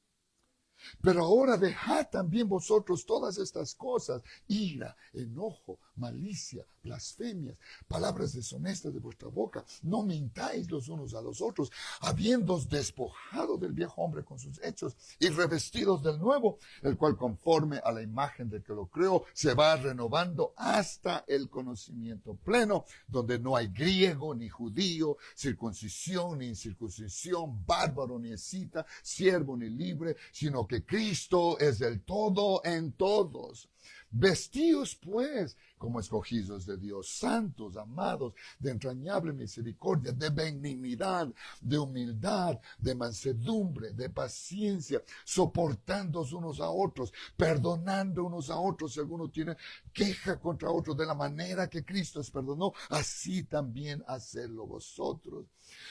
Pero ahora dejad también vosotros todas estas cosas: ira, enojo, malicia, blasfemias, palabras deshonestas de vuestra boca. No mintáis los unos a los otros, habiéndoos despojado del viejo hombre con sus hechos y revestidos del nuevo, el cual conforme a la imagen del que lo creó se va renovando hasta el conocimiento pleno, donde no hay griego ni judío, circuncisión ni incircuncisión, bárbaro ni escita, siervo ni libre, sino que Cristo es del todo en todos. Vestíos pues como escogidos de Dios, santos, amados, de entrañable misericordia, de benignidad, de humildad, de mansedumbre, de paciencia, soportándoos unos a otros, perdonando unos a otros si alguno tiene queja contra otro, de la manera que Cristo os perdonó, así también hacedlo vosotros.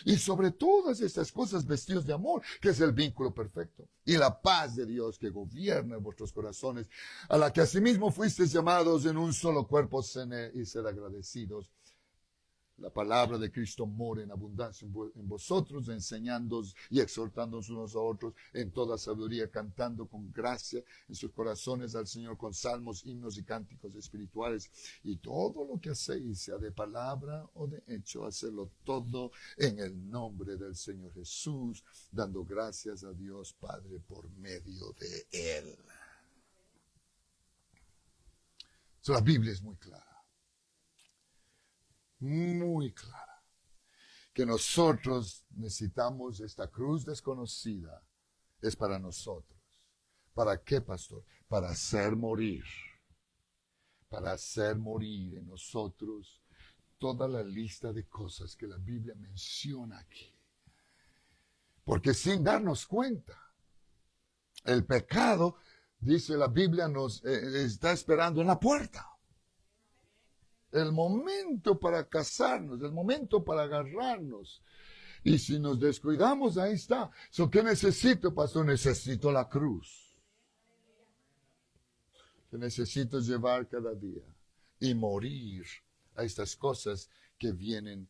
Y sobre todas estas cosas vestíos de amor, que es el vínculo perfecto, y la paz de Dios que gobierna en vuestros corazones, a la que asimismo fuisteis llamados en un solo cuerpo, y ser agradecidos. La palabra de Cristo mora en abundancia en vosotros, enseñándoos y exhortándoos unos a otros en toda sabiduría, cantando con gracia en sus corazones al Señor con salmos, himnos y cánticos espirituales. Y todo lo que hacéis, sea de palabra o de hecho, hacedlo todo en el nombre del Señor Jesús, dando gracias a Dios Padre por medio de Él. La Biblia es muy clara, que nosotros necesitamos esta cruz desconocida. Es para nosotros. ¿Para qué, pastor? Para hacer morir en nosotros toda la lista de cosas que la Biblia menciona aquí. Porque sin darnos cuenta, el pecado, dice la Biblia, nos está esperando en la puerta. El momento para casarnos, el momento para agarrarnos. Y si nos descuidamos, ahí está. ¿Qué necesito, pastor? Necesito la cruz. Que necesito llevar cada día y morir a estas cosas que vienen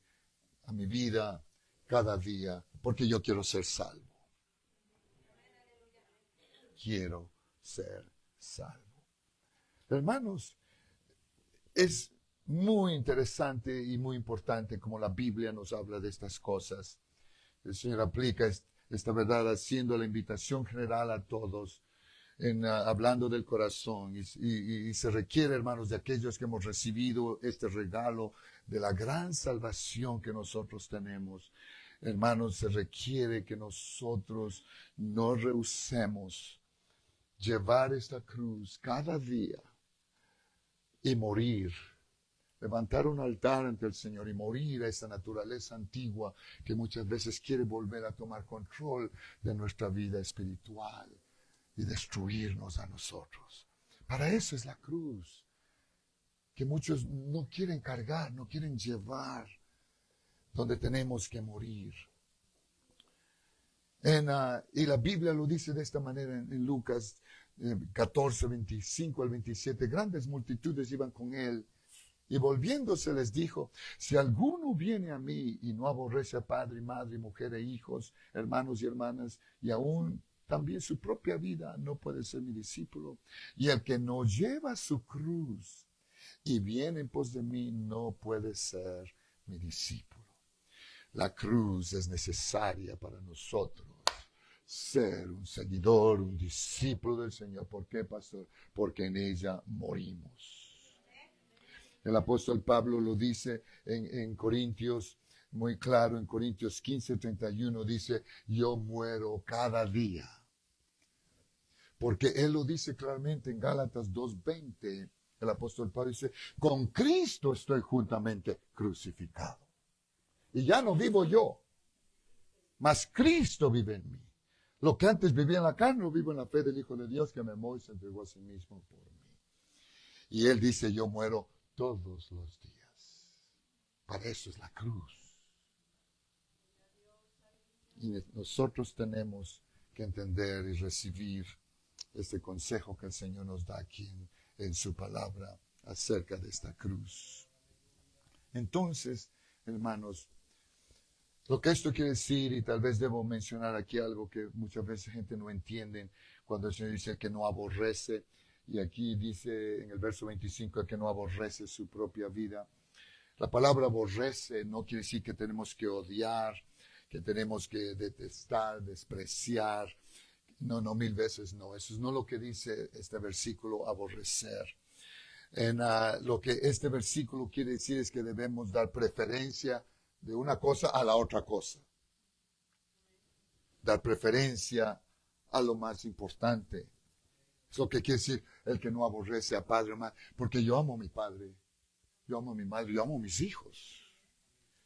a mi vida cada día, porque yo quiero ser salvo. Quiero ser salvo. Hermanos, es muy interesante y muy importante como la Biblia nos habla de estas cosas. El Señor aplica esta verdad haciendo la invitación general a todos, hablando del corazón. Y se requiere, hermanos, de aquellos que hemos recibido este regalo de la gran salvación que nosotros tenemos. Hermanos, se requiere que nosotros no rehusemos llevar esta cruz cada día y morir. Levantar un altar ante el Señor y morir a esa naturaleza antigua que muchas veces quiere volver a tomar control de nuestra vida espiritual y destruirnos a nosotros. Para eso es la cruz, que muchos no quieren cargar, no quieren llevar, donde tenemos que morir. Y la Biblia lo dice de esta manera en Lucas 14, 25 al 27. Grandes multitudes iban con él. Y volviéndose les dijo: si alguno viene a mí y no aborrece a padre, madre, mujer e hijos, hermanos y hermanas, y aún también su propia vida, no puede ser mi discípulo. Y el que no lleva su cruz y viene en pos de mí, no puede ser mi discípulo. La cruz es necesaria para nosotros ser un seguidor, un discípulo del Señor. ¿Por qué, pastor? Porque en ella morimos. El apóstol Pablo lo dice en Corintios, muy claro, en Corintios 15, 31, dice: yo muero cada día. Porque él lo dice claramente en Gálatas 2:20. El apóstol Pablo dice: con Cristo estoy juntamente crucificado. Y ya no vivo yo, mas Cristo vive en mí. Lo que antes vivía en la carne, lo vivo en la fe del Hijo de Dios que me amó y se entregó a sí mismo por mí. Y Él dice, yo muero todos los días. Para eso es la cruz. Y nosotros tenemos que entender y recibir este consejo que el Señor nos da aquí en su palabra acerca de esta cruz. Entonces, hermanos, lo que esto quiere decir, y tal vez debo mencionar aquí algo que muchas veces gente no entiende, cuando el Señor dice que no aborrece, y aquí dice en el verso 25 que no aborrece su propia vida. La palabra aborrece no quiere decir que tenemos que odiar, que tenemos que detestar, despreciar. No, mil veces no. Eso es no lo que dice este versículo, aborrecer. Lo que este versículo quiere decir es que debemos dar preferencia de una cosa a la otra cosa. Dar preferencia a lo más importante. Eso que quiere decir el que no aborrece a padre o madre. Porque yo amo a mi padre, yo amo a mi madre, yo amo a mis hijos.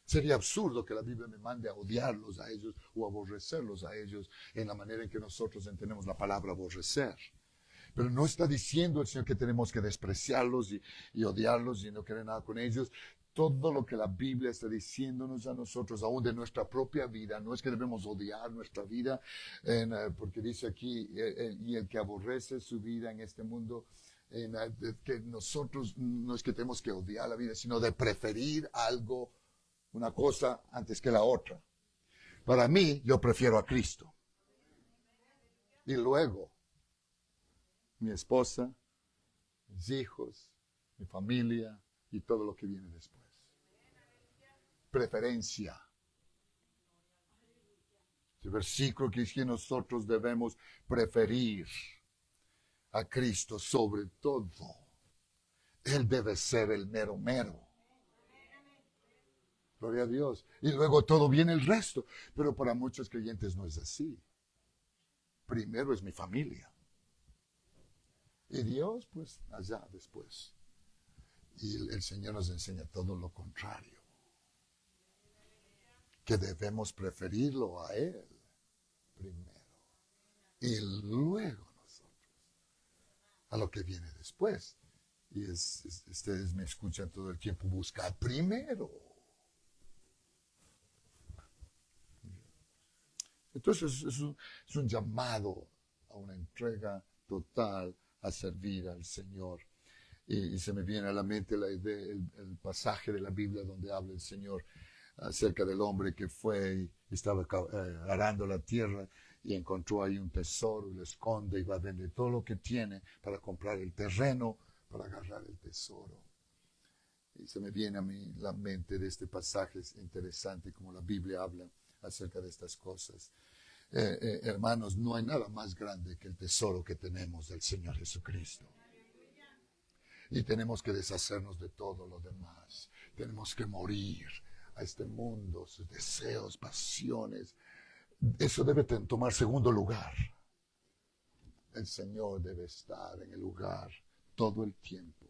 Sería absurdo que la Biblia me mande a odiarlos a ellos o aborrecerlos a ellos en la manera en que nosotros entendemos la palabra aborrecer. Pero no está diciendo el Señor que tenemos que despreciarlos y odiarlos y no querer nada con ellos. Todo lo que la Biblia está diciéndonos a nosotros, aún de nuestra propia vida, no es que debemos odiar nuestra vida, porque dice aquí, y el que aborrece su vida en este mundo, que nosotros no es que tenemos que odiar la vida, sino de preferir algo, una cosa antes que la otra. Para mí, yo prefiero a Cristo. Y luego, mi esposa, mis hijos, mi familia y todo lo que viene después. Preferencia. El versículo que dice que nosotros debemos preferir a Cristo sobre todo. Él debe ser el mero mero. Gloria a Dios. Y luego todo viene el resto. Pero para muchos creyentes no es así. Primero es mi familia. Y Dios, pues, allá después. Y el Señor nos enseña todo lo contrario. Que debemos preferirlo a Él primero. Y luego nosotros. A lo que viene después. Y ustedes me escuchan todo el tiempo buscar primero. Entonces es un llamado a una entrega total a servir al Señor. Y se me viene a la mente el pasaje de la Biblia donde habla el Señor acerca del hombre que fue y estaba arando la tierra y encontró ahí un tesoro y lo esconde y va a vender todo lo que tiene para comprar el terreno, para agarrar el tesoro. Y se me viene a mí la mente de este pasaje, es interesante como la Biblia habla acerca de estas cosas. Hermanos, no hay nada más grande que el tesoro que tenemos del Señor Jesucristo. Y tenemos que deshacernos de todo lo demás. Tenemos que morir a este mundo, sus deseos, pasiones. Eso debe tomar segundo lugar. El Señor debe estar en el lugar todo el tiempo.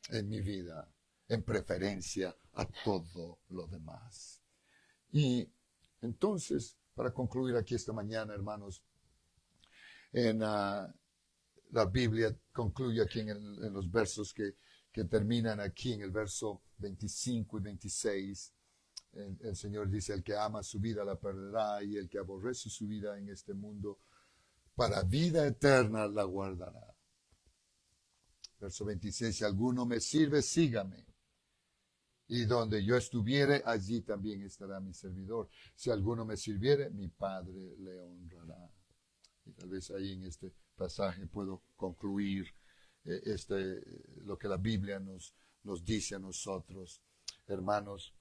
En mi vida, en preferencia a todo lo demás. Y entonces, para concluir aquí esta mañana, hermanos, en la Biblia concluye aquí en los versos que terminan aquí en el verso 25 y 26. El Señor dice, el que ama su vida la perderá y el que aborrece su vida en este mundo, para vida eterna la guardará. Verso 26, si alguno me sirve, sígame. Y donde yo estuviere, allí también estará mi servidor. Si alguno me sirviere, mi Padre le honrará. Y tal vez ahí en este pasaje puedo concluir lo que la Biblia nos dice a nosotros. Hermanos,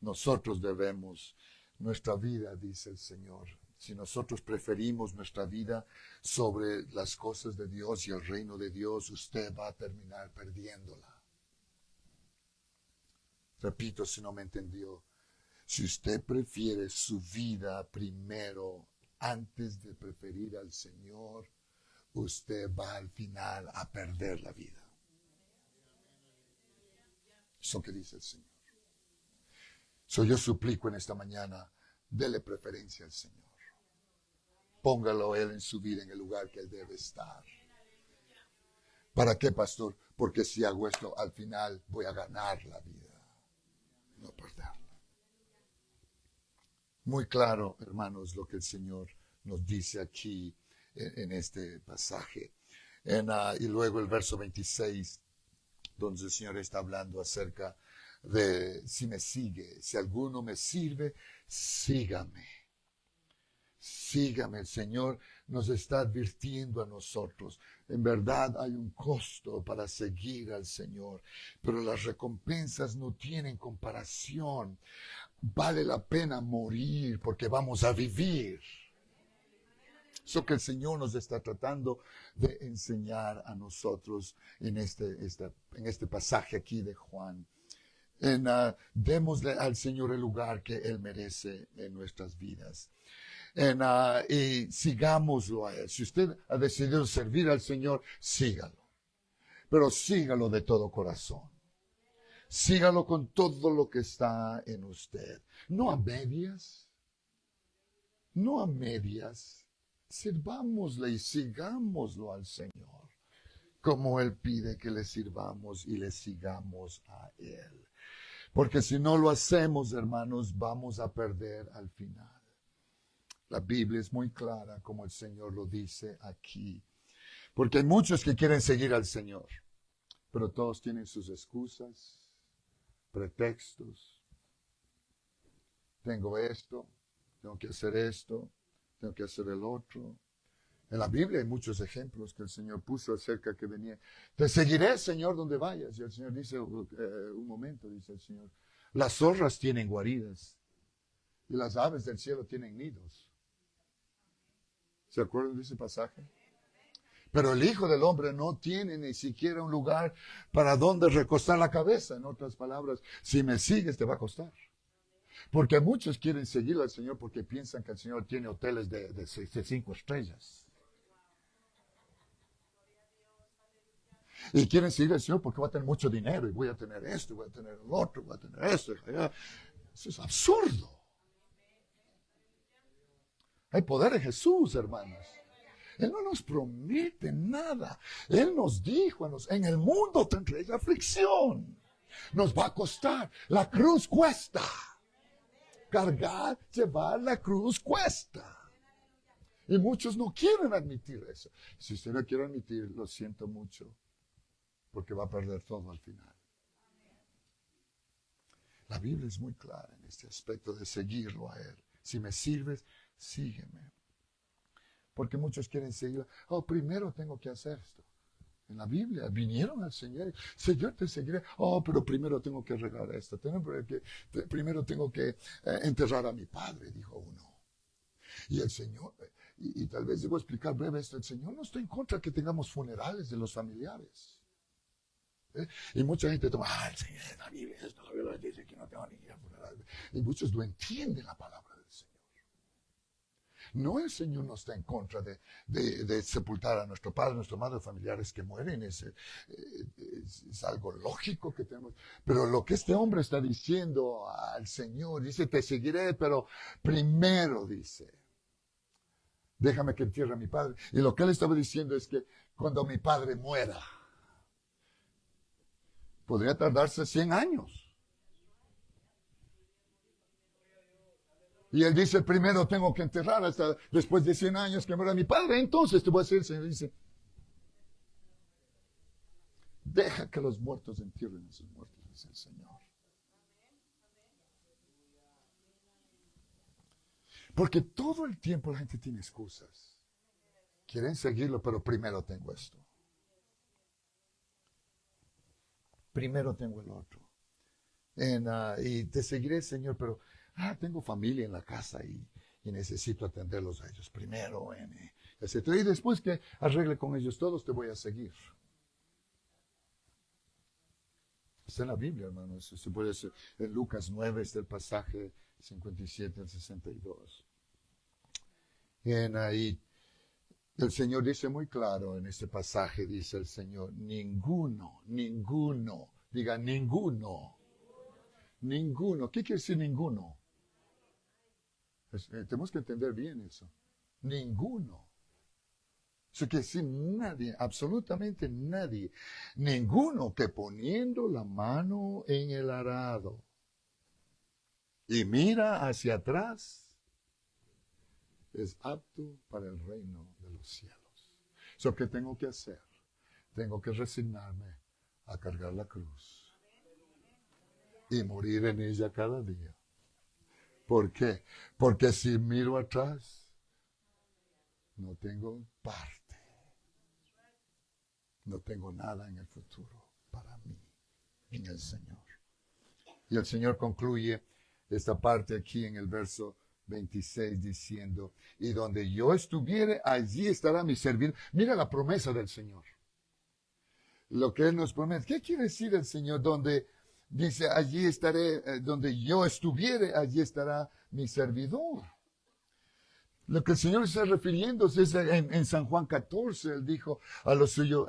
nosotros debemos nuestra vida, dice el Señor. Si nosotros preferimos nuestra vida sobre las cosas de Dios y el reino de Dios, usted va a terminar perdiéndola. Repito, si no me entendió, si usted prefiere su vida primero antes de preferir al Señor, usted va al final a perder la vida. Eso que dice el Señor. Yo suplico en esta mañana Dele preferencia al Señor. Póngalo Él en su vida en el lugar que Él debe estar. ¿Para qué, pastor? Porque si hago esto, al final voy a ganar la vida, no perderla. Muy claro, hermanos, lo que el Señor nos dice aquí en este pasaje. Y luego el verso 26, donde el Señor está hablando acerca de si me sigue, si alguno me sirve, sígame. Sígame, el Señor nos está advirtiendo a nosotros. En verdad hay un costo para seguir al Señor, pero las recompensas no tienen comparación. Vale la pena morir porque vamos a vivir. Eso que el Señor nos está tratando de enseñar a nosotros en este pasaje aquí de Juan. Démosle al Señor el lugar que Él merece en nuestras vidas. Y sigámoslo a Él. Si usted ha decidido servir al Señor, sígalo. Pero sígalo de todo corazón. Sígalo con todo lo que está en usted. No a medias. No a medias. Sirvámosle y sigámoslo al Señor. Como Él pide que le sirvamos y le sigamos a Él. Porque si no lo hacemos, hermanos, vamos a perder al final. La Biblia es muy clara, como el Señor lo dice aquí. Porque hay muchos que quieren seguir al Señor, pero todos tienen sus excusas, pretextos. Tengo esto, tengo que hacer esto, tengo que hacer el otro. En la Biblia hay muchos ejemplos que el Señor puso acerca que venía. Te seguiré, Señor, donde vayas. Y el Señor dice, un momento, dice el Señor, las zorras tienen guaridas y las aves del cielo tienen nidos. ¿Se acuerdan de ese pasaje? Pero el Hijo del Hombre no tiene ni siquiera un lugar para donde recostar la cabeza. En otras palabras, si me sigues te va a costar. Porque muchos quieren seguir al Señor porque piensan que el Señor tiene hoteles de 5 estrellas. Y quieren seguir al Señor porque va a tener mucho dinero y voy a tener esto, voy a tener el otro, voy a tener esto. Eso es absurdo. Hay poder en Jesús, hermanos. Él no nos promete nada. Él nos dijo, en el mundo tendréis aflicción. Nos va a costar. La cruz cuesta. Cargar, llevar la cruz cuesta. Y muchos no quieren admitir eso. Si usted no quiere admitir, lo siento mucho. Porque va a perder todo al final. La Biblia es muy clara en este aspecto de seguirlo a Él. Si me sirves, sígueme. Porque muchos quieren seguirlo. Oh, primero tengo que hacer esto. En la Biblia vinieron al Señor. Señor, te seguiré. Oh, pero primero tengo que regar esto. Primero tengo que enterrar a mi padre, dijo uno. Y el Señor, y tal vez debo explicar breve esto, el Señor no está en contra que tengamos funerales de los familiares. Y mucha gente toma, el Señor, la Biblia dice que no tengo ni idea funeral. Y muchos no entienden la palabra del Señor. No, el Señor no está en contra de sepultar a nuestro padre, a nuestra madre, familiares que mueren. Es algo lógico que tenemos. Pero lo que este hombre está diciendo al Señor, dice, te seguiré, pero primero dice, déjame que entierre a mi padre. Y lo que él estaba diciendo es que cuando mi padre muera, podría tardarse 100 años. Y él dice, primero tengo que enterrar hasta después de 100 años que muera mi padre. Entonces te voy a decir, el Señor dice, deja que los muertos entierren a sus muertos, dice el Señor. Porque todo el tiempo la gente tiene excusas. Quieren seguirlo, pero primero tengo esto. Primero tengo el otro. Y te seguiré, Señor, pero tengo familia en la casa y necesito atenderlos a ellos primero, etc. Y después que arregle con ellos todos, te voy a seguir. Está en la Biblia, hermanos. Se puede hacer. En Lucas 9 está el pasaje 57 al 62. Ahí el Señor dice muy claro en este pasaje, dice el Señor, ninguno, diga ninguno. ¿Qué quiere decir ninguno? Tenemos que entender bien eso. Ninguno. Eso quiere decir nadie, absolutamente nadie. Ninguno que poniendo la mano en el arado y mira hacia atrás es apto para el reino de los cielos. Eso que tengo que hacer. Tengo que resignarme a cargar la cruz y morir en ella cada día. ¿Por qué? Porque si miro atrás, no tengo parte. No tengo nada en el futuro para mí, en el Señor. Y el Señor concluye esta parte aquí en el verso 26 diciendo, y donde yo estuviere, allí estará mi servidor. Mira la promesa del Señor. Lo que Él nos promete. ¿Qué quiere decir el Señor? Donde dice, allí estaré, donde yo estuviere, allí estará mi servidor. Lo que el Señor está refiriéndose es en San Juan 14, Él dijo a los suyos,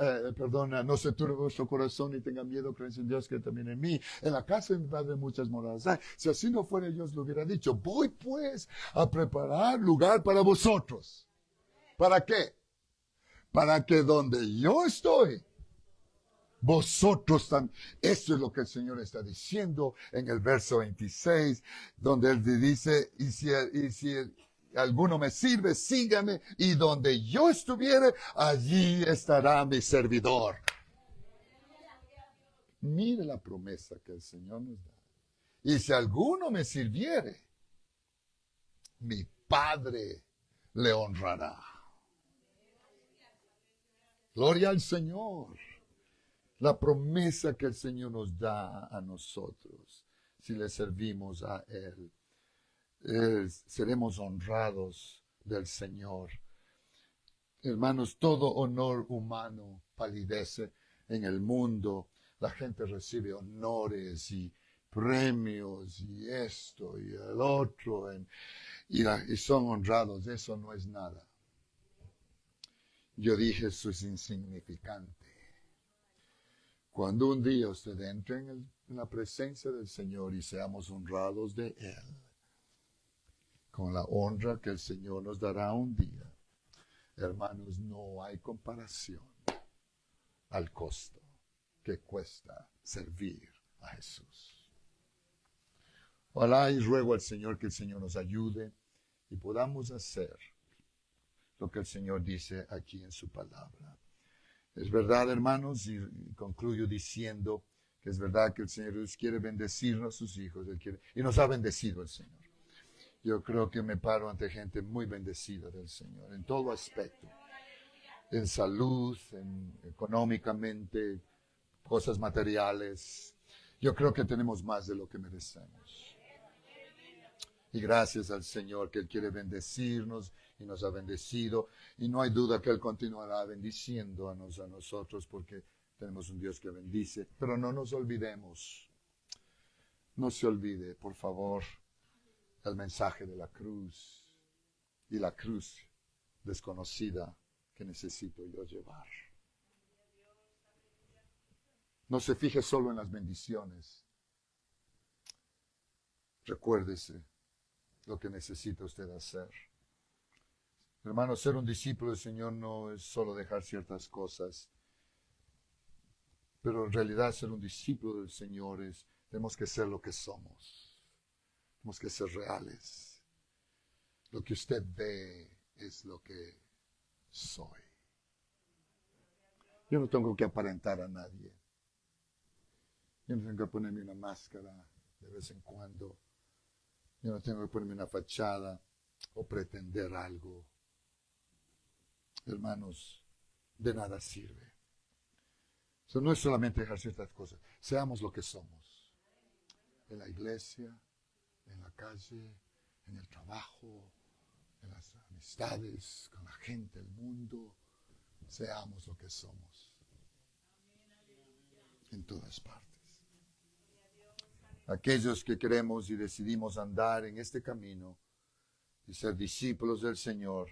no se turbe vuestro corazón ni tenga miedo, creen en Dios que también en mí. En la casa de mi Padre muchas moradas hay. Si así no fuera, yo os lo hubiera dicho. Voy pues a preparar lugar para vosotros. ¿Para qué? Para que donde yo estoy, vosotros también. Esto es lo que el Señor está diciendo en el verso 26, donde Él dice, y si alguno me sirve, sígame, y donde yo estuviere, allí estará mi servidor. Mire la promesa que el Señor nos da. Y si alguno me sirviere, mi Padre le honrará. Gloria al Señor. La promesa que el Señor nos da a nosotros, si le servimos a Él. Seremos honrados del Señor. Hermanos, todo honor humano palidece en el mundo. La gente recibe honores y premios y esto y el otro y son honrados. Eso no es nada. Yo dije, eso es insignificante. Cuando un día usted entre en la presencia del Señor y seamos honrados de Él, con la honra que el Señor nos dará un día, hermanos, no hay comparación al costo que cuesta servir a Jesús. Ojalá y ruego al Señor que el Señor nos ayude y podamos hacer lo que el Señor dice aquí en su palabra. Es verdad, hermanos, y concluyo diciendo que es verdad que el Señor Dios quiere bendecirnos a sus hijos, y nos ha bendecido el Señor. Yo creo que me paro ante gente muy bendecida del Señor, en todo aspecto, en salud, económicamente, cosas materiales. Yo creo que tenemos más de lo que merecemos. Y gracias al Señor que Él quiere bendecirnos y nos ha bendecido. Y no hay duda que Él continuará bendiciendo a nosotros porque tenemos un Dios que bendice. Pero no nos olvidemos, no se olvide, por favor, el mensaje de la cruz y la cruz desconocida que necesito yo llevar. No se fije solo en las bendiciones. Recuérdese lo que necesita usted hacer. Hermano, ser un discípulo del Señor no es solo dejar ciertas cosas, pero en realidad ser un discípulo del Señor tenemos que ser lo que somos. Tenemos que ser reales. Lo que usted ve es lo que soy. Yo no tengo que aparentar a nadie. Yo no tengo que ponerme una máscara de vez en cuando. Yo no tengo que ponerme una fachada o pretender algo. Hermanos, de nada sirve. Eso no es solamente dejar ciertas cosas. Seamos lo que somos. En la iglesia, en la calle, en el trabajo, en las amistades, con la gente, el mundo. Seamos lo que somos. En todas partes. Aquellos que queremos y decidimos andar en este camino y ser discípulos del Señor,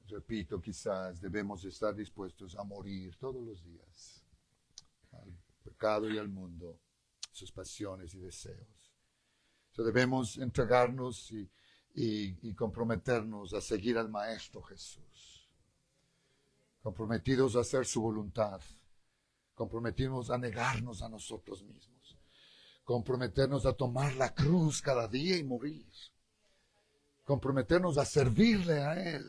repito, quizás debemos estar dispuestos a morir todos los días al pecado y al mundo, sus pasiones y deseos. Debemos entregarnos y y comprometernos a seguir al Maestro Jesús. Comprometidos a hacer su voluntad. Comprometernos a negarnos a nosotros mismos. Comprometernos a tomar la cruz cada día y morir. Comprometernos a servirle a Él.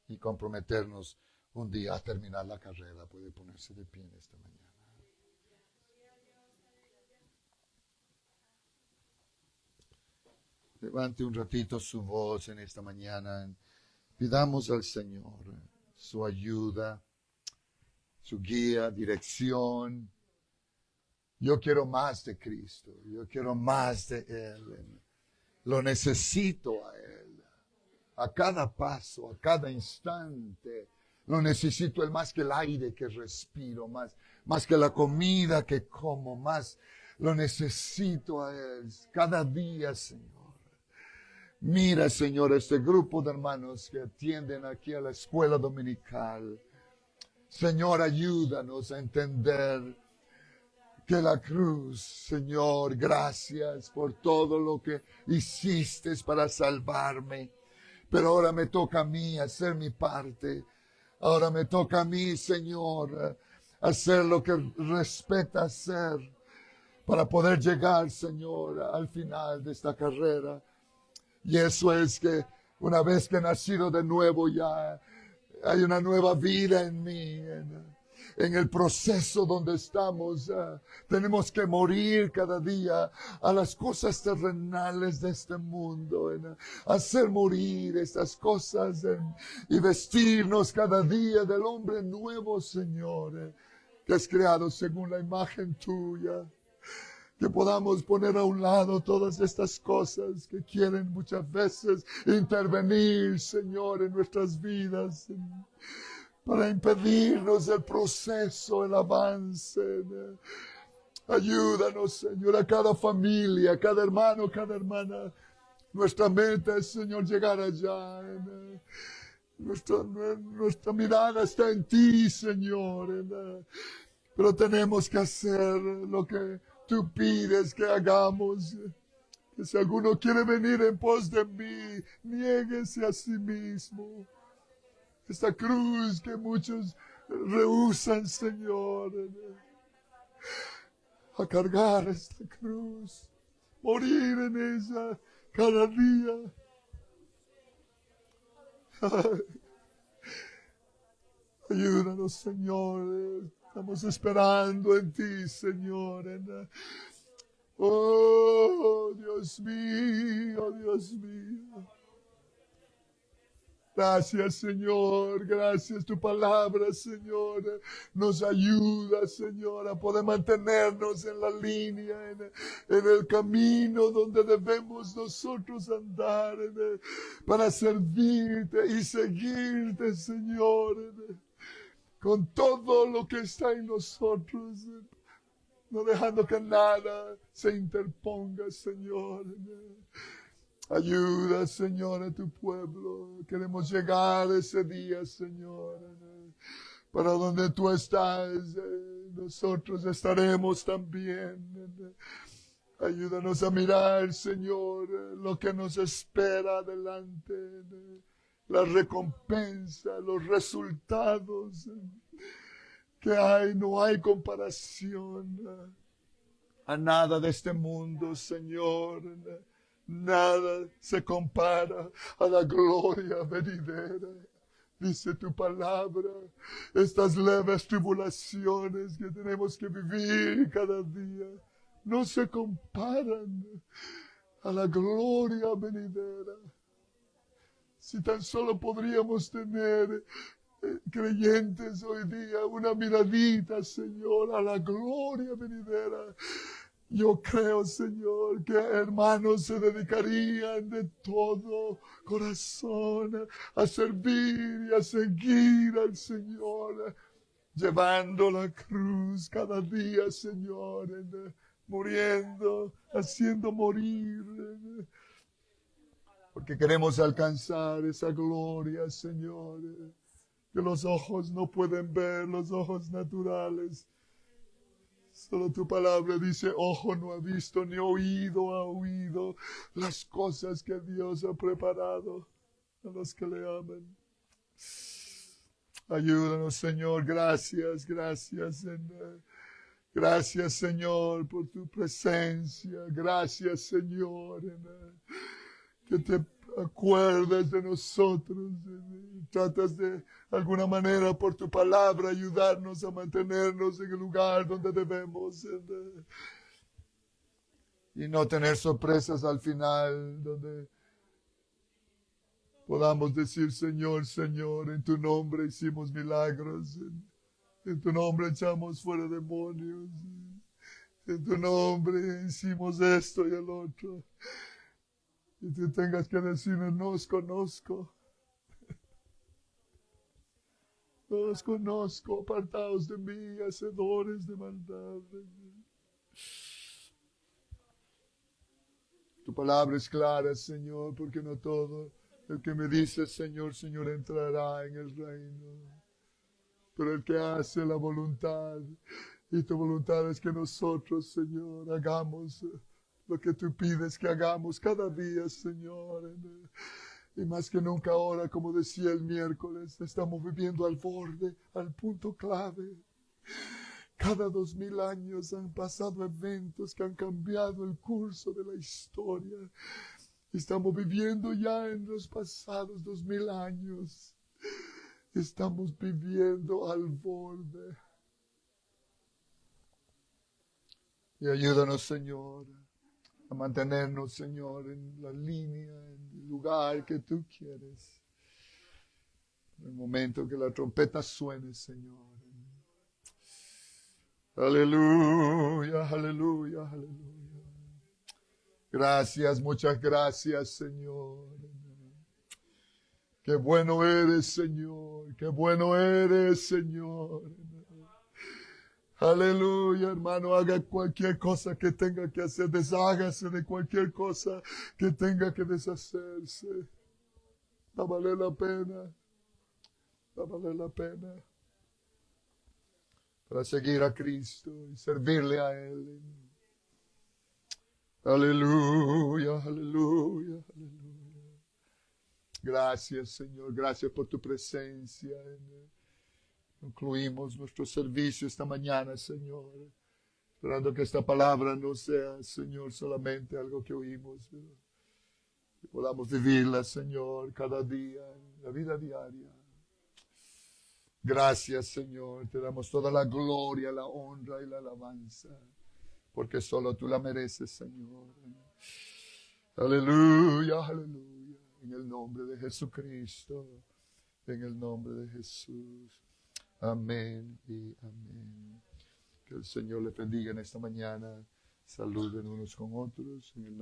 Y comprometernos un día a terminar la carrera. Puede ponerse de pie en esta mañana. Levante un ratito su voz en esta mañana. Pidamos al Señor su ayuda, su guía, dirección. Yo quiero más de Cristo. Yo quiero más de Él. Lo necesito a Él. A cada paso, a cada instante. Lo necesito Él más que el aire que respiro, más que la comida que como, más lo necesito a Él cada día, Señor. Mira, Señor, este grupo de hermanos que atienden aquí a la escuela dominical. Señor, ayúdanos a entender que la cruz, Señor, gracias por todo lo que hiciste para salvarme. Pero ahora me toca a mí hacer mi parte. Ahora me toca a mí, Señor, hacer lo que respeta hacer para poder llegar, Señor, al final de esta carrera. Y eso es que una vez que he nacido de nuevo ya hay una nueva vida en mí. En el proceso donde estamos, tenemos que morir cada día a las cosas terrenales de este mundo, hacer morir estas cosas y vestirnos cada día del hombre nuevo, Señor, que has creado según la imagen tuya. Que podamos poner a un lado todas estas cosas que quieren muchas veces intervenir, Señor, en nuestras vidas, para impedirnos el proceso, el avance. Ayúdanos, Señor, a cada familia, a cada hermano, cada hermana. Nuestra meta es, Señor, llegar allá. Nuestra mirada está en ti, Señor. Pero tenemos que hacer lo que tú pides que hagamos. Que si alguno quiere venir en pos de mí, niéguese a sí mismo. Esta cruz que muchos rehúsan, Señor, a cargar esta cruz, morir en ella cada día. Ayúdanos, Señor. Estamos esperando en ti, Señor. Oh, Dios mío, Dios mío. Gracias, Señor. Gracias. Tu palabra, Señor, nos ayuda, Señor, a poder mantenernos en la línea, en el camino donde debemos nosotros andar, para servirte y seguirte, Señor. Con todo lo que está en nosotros, no dejando que nada se interponga, Señor. Ayuda, Señor, a tu pueblo. Queremos llegar ese día, Señor. Para donde tú estás, nosotros estaremos también. Ayúdanos a mirar, Señor, lo que nos espera adelante. La recompensa, los resultados que hay, no hay comparación a nada de este mundo, Señor. Nada se compara a la gloria venidera. Dice tu palabra, estas leves tribulaciones que tenemos que vivir cada día, no se comparan a la gloria venidera. Si tan solo podríamos tener, creyentes hoy día, una miradita, Señor, a la gloria venidera. Yo creo, Señor, que hermanos se dedicarían de todo corazón a servir y a seguir al Señor, llevando la cruz cada día, Señor, muriendo, haciendo morir. Porque queremos alcanzar esa gloria, Señor, que los ojos no pueden ver, los ojos naturales. Solo tu palabra dice, ojo no ha visto ni oído ha oído las cosas que Dios ha preparado a los que le aman. Ayúdanos, Señor. Gracias, gracias, Señor. Gracias, Señor, por tu presencia. Gracias, Señor, que te acuerdas de nosotros. Tratas de alguna manera por tu palabra ayudarnos a mantenernos en el lugar donde debemos. Y no tener sorpresas al final, donde podamos decir, Señor, Señor, en tu nombre hicimos milagros. En tu nombre echamos fuera demonios. En tu nombre hicimos esto y el otro. Y tú tengas que decirle, no os conozco. No os conozco, apartaos de mí, hacedores de maldad. Tu palabra es clara, Señor, porque no todo el que me dice, Señor, Señor, entrará en el reino. Pero el que hace la voluntad, y tu voluntad es que nosotros, Señor, hagamos lo que tú pides que hagamos cada día, Señor. Y más que nunca ahora, como decía el miércoles, estamos viviendo al borde, al punto clave. Cada 2000 años han pasado eventos que han cambiado el curso de la historia. Estamos viviendo ya en los pasados 2000 años. Estamos viviendo al borde. Y ayúdanos, Señor, a mantenernos, Señor, en la línea, en el lugar que tú quieres. En el momento que la trompeta suene, Señor. Aleluya, aleluya, aleluya. Gracias, muchas gracias, Señor. Qué bueno eres, Señor. Qué bueno eres, Señor. Aleluya, hermano, haga cualquier cosa que tenga que hacer, deshágase de cualquier cosa que tenga que deshacerse. Va a valer la pena, va a valer la pena para seguir a Cristo y servirle a Él. Aleluya, aleluya, aleluya. Gracias, Señor, gracias por tu presencia. Concluimos nuestro servicio esta mañana, Señor, esperando que esta palabra no sea, Señor, solamente algo que oímos, pero que podamos vivirla, Señor, cada día, en la vida diaria. Gracias, Señor, te damos toda la gloria, la honra y la alabanza, porque solo tú la mereces, Señor. Aleluya, aleluya, en el nombre de Jesucristo, en el nombre de Jesús. Amén y amén. Que el Señor les bendiga en esta mañana. Saluden unos con otros. En el